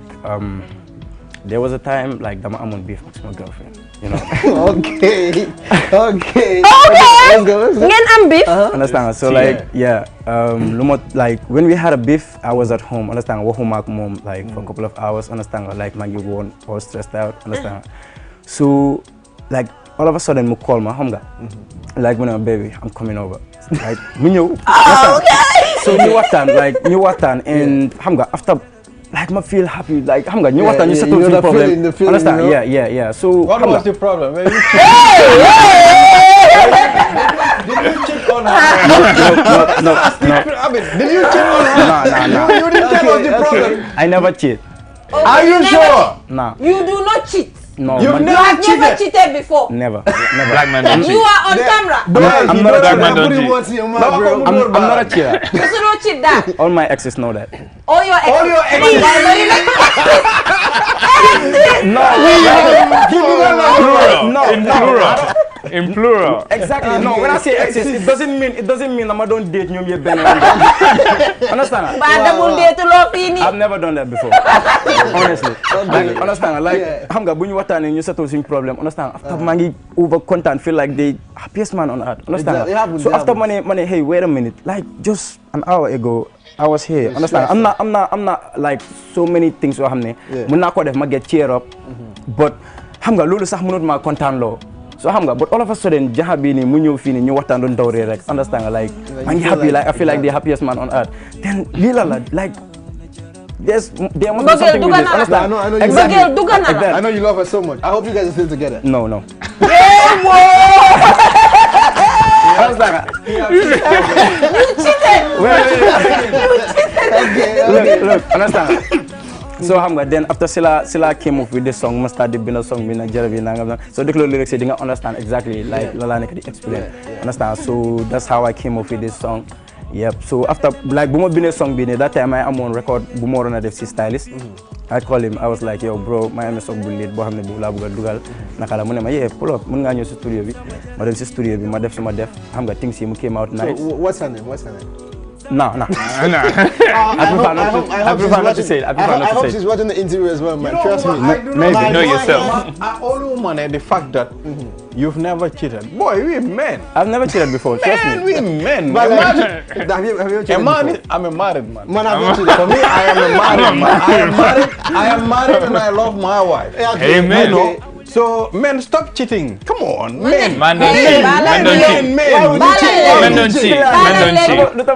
there was a time, like, that I'm on beef with my girlfriend, you know? Okay. Let's go. Ngeen am beef. Understand? So, like, yeah, like, when we had a beef, I was at home, understand? Walk mom, like, for a couple of hours, understand? Like, my you won, I was stressed out, understand? So, like, all of a sudden, I call my hunger. Like, when I'm baby, I'm coming over. Like, me know. Okay. So, you what time, and hunger, after, like, I feel happy, like, hunger, you what time, you settle the problem. The feeling, understand? You know? Yeah. So, what was the problem? Did you cheat on her? No. Did you cheat on her? No. You didn't tell us the problem. I never cheat. Oh, Are you sure? No. You do not cheat. No. You've You have never cheated before. Never. Black man don't cheat. You are on camera. I'm not a Black man cheater. don't cheat. I'm not a cheater. You should not cheat that. All my exes know that. All your exes. In plural. Exactly. No, when I say exes, it doesn't mean I don't date you. Understand? I've never done that before. Honestly. Like, understand? Like, I'm going to watch and you settle some problem. Understand? After mangi over content, feel like the happiest man on earth. Understand? So after money, hey, wait a minute. Like just an hour ago, I was here. Understand? I'm not like so many things were happening. I'm not going to get cheer up, but I'm going to lose my content law. So but all of a sudden, Jahabi ni munyo fini ni watan don dawre rek. Understand? Like I'm happy. Like I feel like the happiest man on earth. Then like there must be something with this. Understand? I know. Exactly. I know you love her so much. I hope you guys are still together. No. Understand? You cheated. Look, understand? So then after Sila came up with this song, must start the binner song, binner Jarabi nangam. So the lyrics they didn't understand exactly like Lalani could explain. Understand? So that's how I came up with this song. Yep. So after like Bumo Bine song bine, that time I'm on record Bumo Rona FC stylist. I call him, I was like, yo bro, my MS of bullet, Bohamne Bula Buga Dugal, Nakala Munema, yeah, pull up, Munga studio bi, Madam studio bi, my def, I'm got things he came out nice. So what's her name? No. I prefer not to say it. I hope she's watching the interview as well, man. Trust me. Maybe. Know yourself. I only want the fact that you've never cheated. Boy, we men. I've never cheated before. Trust me. We men. But have you cheated before? I'm a married man. Man, I've cheated. For me, I am a married man. I am married and I love my wife. Amen. You know? So, men, stop cheating. Come on, men. Man don't cheat. Men don't cheat.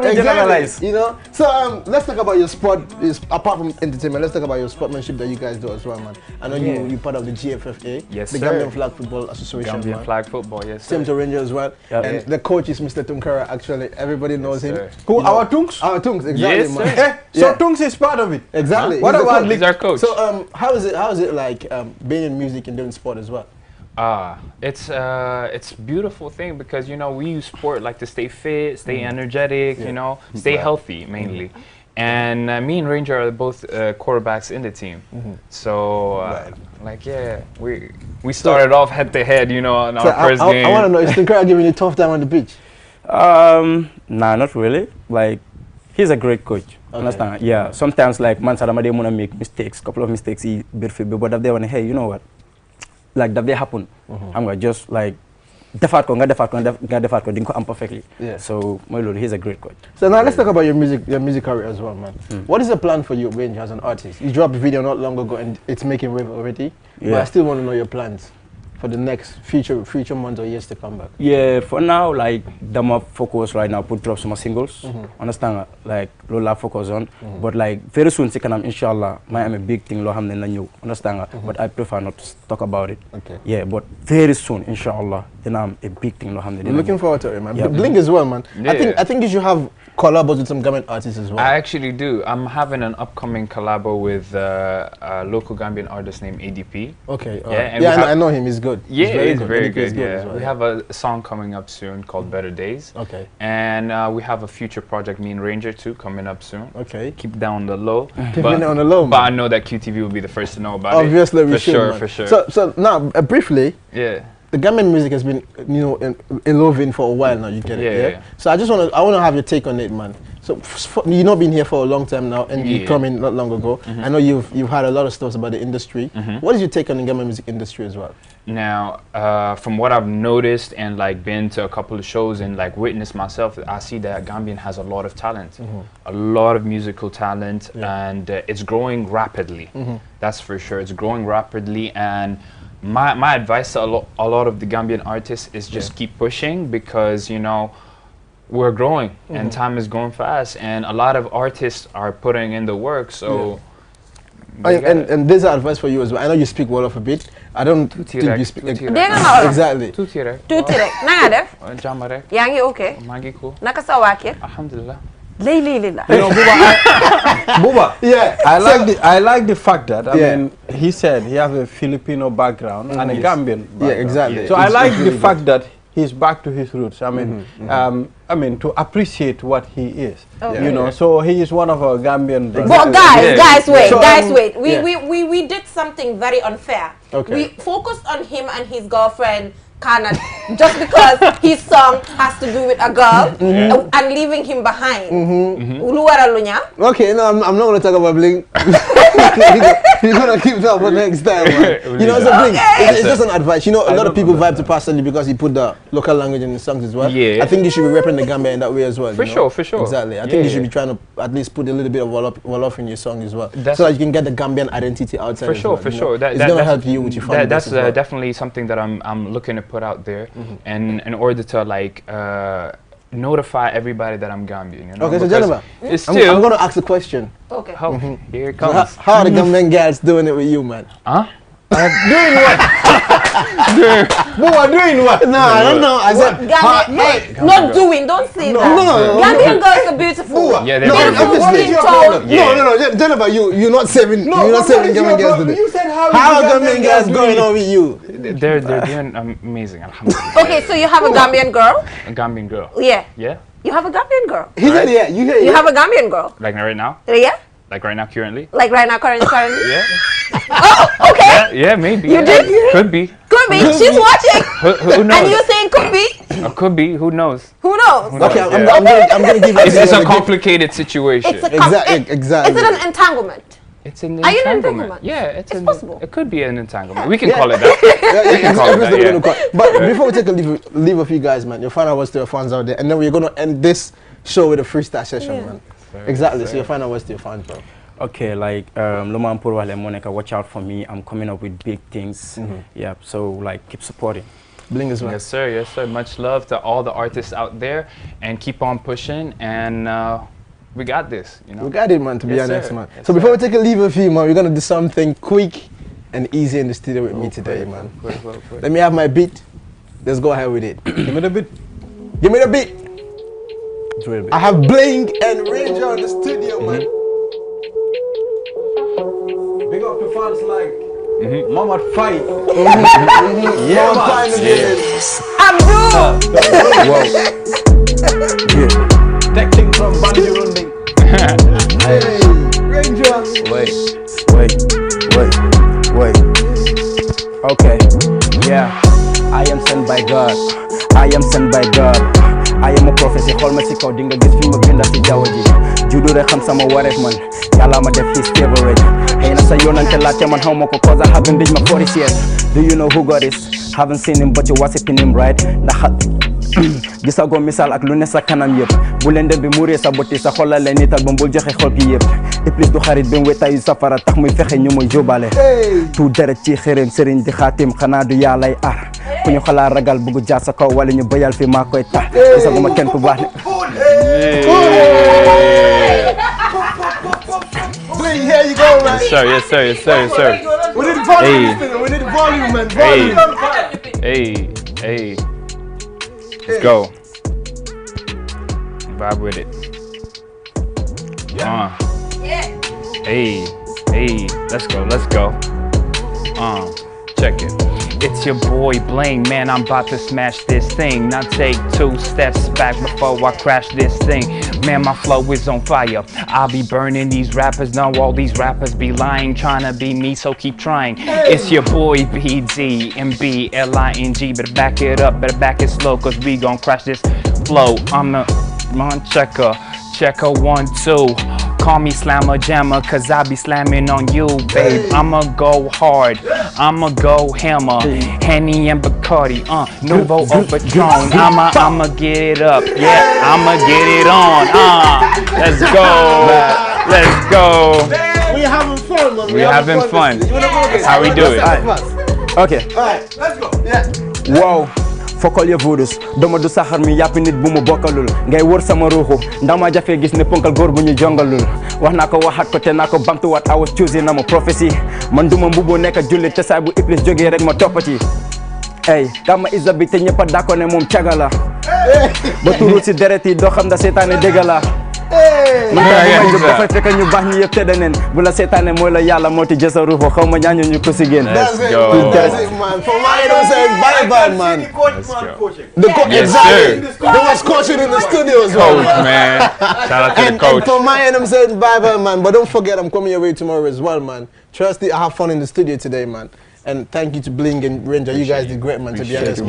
Exactly. You know. So let's talk about your sport. Apart from entertainment, let's talk about your sportsmanship that you guys do as well, man. I know you're part of the GFFA, yes, the Gambian Flag Football Association. Gambian Flag Football, yes. Same to Ranger as well. Yep. And the coach is Mr. Tunkara. Actually, everybody knows him. Who? Our Tunks? Our Tunks, exactly, yes, man. So Tunks is part of it. Exactly. What about he's our coach? So how is it like being in music and doing sport as well? It's a beautiful thing because we use sport like to stay fit, stay energetic, stay healthy mainly. And me and Ranger are both quarterbacks in the team. So we started off head to head, on our first game. I want to know, is Tunkara giving you a tough time on the pitch? Nah, not really. Like he's a great coach. Understand? Yeah. Sometimes like man Salamade wanna make mistakes, couple of mistakes he but if they wanna, hey, you know what? Like that they happen. I'm gonna just like defat ko dinko am perfectly. Yeah. So my lord, he's a great coach. So now let's talk about your music career as well, man. What is the plan for you, Ranger, as an artist? You dropped a video not long ago and it's making wave already. Yeah. But I still want to know your plans for the next future months or years to come back. Yeah, for now, like my focus right now, drop some singles. Understand? Like Lola focus on. But like very soon, inshallah, I am a big thing. Understand? But I prefer not to talk about it. Okay. Yeah, but very soon, inshallah, then I'm a big thing. I'm looking forward to it, man. Yeah. Blink as well, man. Yeah. I think you should have collabs with some Gambian artists as well. I actually do. I'm having an upcoming collabo with a local Gambian artist named ADP. Okay. Yeah, I know him. He's good. Yeah, he's very good. Yeah. Well, we have a song coming up soon called Better Days. Okay. And we have a future project, me and Ranger too, coming up soon. Okay. Keep that on the low. Keep it on the low, man. But I know that QTV will be the first to know about Obviously, it. we should, For sure. So now, briefly. Yeah. The Gambian music has been, evolving for a while now. You get it, yeah? So I want to have your take on it, man. So you've not been here for a long time now, and you come in not long ago. I know you've had a lot of stuff about the industry. What is your take on the Gambian music industry as well? Now, from what I've noticed and like been to a couple of shows and like witnessed myself, I see that Gambian has a lot of talent, a lot of musical talent, and it's growing rapidly. That's for sure. It's growing rapidly, and my advice to a lot of the Gambian artists is just keep pushing because we're growing and time is going fast, and a lot of artists are putting in the work. So. And there's advice for you as well. I know you speak well of a bit. I don't think you speak exactly. Tuuti rek. Na nga def? Jàmm rek. Yaa ngi okay? Maa ngi cool. Naka sa waa kër? Alhamdulillah. Layla. You know, Buba, Yeah. I like the fact that I mean he said he have a Filipino background and a Gambian background. Yeah, exactly. So I It's like the really fact that he's back to his roots. I mean, to appreciate what he is. You know, so he is one of our Gambian brothers. But guys, wait. So, We did something very unfair. Okay. We focused on him and his girlfriend, Kana, just because his song has to do with a girl and leaving him behind. Okay, no, I'm not going to talk about Bling. You're going to keep that for next time, man. You know, it's a Bling. It's just an advice. You know, a lot of people vibe to Pastor Lee because he put the local language in the songs as well. Yeah. I think you should be repping the Gambia in that way as well. For sure. Exactly. I think you should be trying to at least put a little bit of Wolof in your song as well. So that you can get the Gambian identity outside. For sure. It's going to help you with your fun. That's definitely something that I'm looking to put out there, and in order to like notify everybody that I'm Gambian. You know? Okay, so gentlemen, I'm going to ask a question. Okay. Oh, here it comes. How are the Gambian girls doing it with you, man? Huh? Doing what? Doing what? No, I don't know. I said, Not doing. Don't say that. No. Gambian girls are beautiful. Yeah, they're beautiful. No. Jennifer, you're not saving. You're not saving Gambian girls today. You said how are Gambian girls going on with you? They're doing amazing. Alhamdulillah. Okay, so you have a Gambian girl? A Gambian girl. Yeah. Yeah. You have a Gambian girl? He said, yeah. You have a Gambian girl? Like right now? Yeah. Like right now, currently? Like right now, currently? Yeah. Oh, okay. Yeah, maybe. You did? Could be. Could be. She's watching. Who knows? And you're saying could be? Could be. Who knows? Who knows? Okay, I'm going to give you It's a complicated situation. Exactly. Is it an entanglement? It's an Are you an entanglement. entanglement? Yeah, it's possible. It could be an entanglement. We can call it that. We can call it that, But before we take a leave of you guys, man, your final words to your fans out there, and then we're going to end this show with a freestyle session, man. Exactly. So your final words to your fans, bro. Okay, like Loma Mpurwale Monica, watch out for me. I'm coming up with big things. Yeah, so like keep supporting. Bling as well. Yes, sir. Much love to all the artists out there, and keep on pushing. And we got this. You know, we got it, man. To be honest, man. Yes, so before we take a leave of you, man, we're gonna do something quick and easy in the studio with me today, man. Let me have my beat. Let's go ahead with it. Give me the beat. Give me the beat. I have Bling and Ranger in the studio, man. Big up to fans like Mama Fight. Yeah, man. Texting from Banjo Runding. Hey, Ranger. Wait. Okay, yeah. I am sent by God. I am a prophecy. Xool ma si kaw di nga gis fi ma binda si jaww ji. Juddu rek xam sama wareef man. Yàlla ma def his favorite. Xëy na sa yoonante laajte man xaw ma ko cause I haven't reached my 40 years. Do you know who God is? Haven't seen him but you worshiping him, right? Ndax gisagoo misaal ak lu ne sa kanam yëpp. Bu leen dem bi muuree sa boti sa xolal leen nital ba mbul joxe xol ki yëpp. Iblis du xarit bi mu wetaayu safara tax muy fexe ñu muy jóbale. Tu deret ci xërëm sëriñ di xaatim xanaa du yàllay ar. Ku ñu xalaat ragal bëgg jaar sa kaw wala ñu bayal fi maa koy tax. Gisaguma kenn ku baax ne. Bling, here you go, man. Yes, sir. We need volume, we need volume, man. Volume. Hey. Let's go. Vibe with it. Hey. Let's go. Check it. It's your boy Bling, man, I'm about to smash this thing. Now take 2 steps back before I crash this thing. Man, my flow is on fire. I'll be burning these rappers. Now all these rappers be lying, trying to be me, so keep trying. It's your boy BD and BLING. Better back it up, better back it slow, cause we gon' crash this flow. I'm a checker 1, 2. Call me Slammer Jammer, cause I be slamming on you, babe. I'ma go hard, I'ma go hammer. Henny and Bacardi, Nouveau or Patron. I'ma get it up, yeah, I'ma get it on, let's go. We having fun, man. We having fun. That's how we do it. Okay. Alright, let's go. Yeah. Wow. Fokol ya voodos dama du saxar mi yàpp nit bu mu bokkalul ngay wër sama ruuxu ndama jafe gis ne ponkal góor bu ñu jongalul wax naa ko waxaat ko te naa ko bamtuwaat I was choosing na ma prophecy man duma mbuboo nekk jullit te saay bu iblis jógee rek ma toppati ey kama isa bi te ñëpp a dàkko ne moom caga la ba turu si deret yi doo xam da seetaane dégg la dafay fekk ñu baax ñi yëpp tëdd neen bu la seetaane mooy la yàlla moo ti jësa ruuxu xaw ma ñaañu ñu ko si génn. That's it, man. For my bye-bye, man. Exactly. There was coaching in the studios, man. Shout out to the coach. And for my end, I'm saying bye-bye, man. But don't forget, I'm coming your way tomorrow as well, man. Trust me, I have fun in the studio today, man. And thank you to Bling and Ranger. You guys did great, man, to be honest.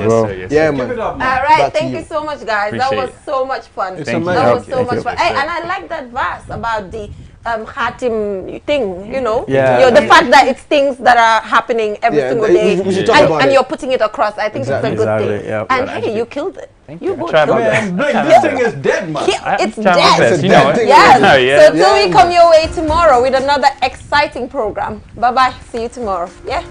Yeah, man. All right, thank you so much, guys. That was so much fun. That was so much fun. Hey, and I like that verse about the Khatim thing, you know? The fact that it's things that are happening every single day. And you're putting it across. I think it's a good thing. And hey, you killed it. You both killed it. This thing is dead, man. It's dead. Yes. So till we come your way tomorrow with another exciting program. Bye-bye. See you tomorrow. Yeah.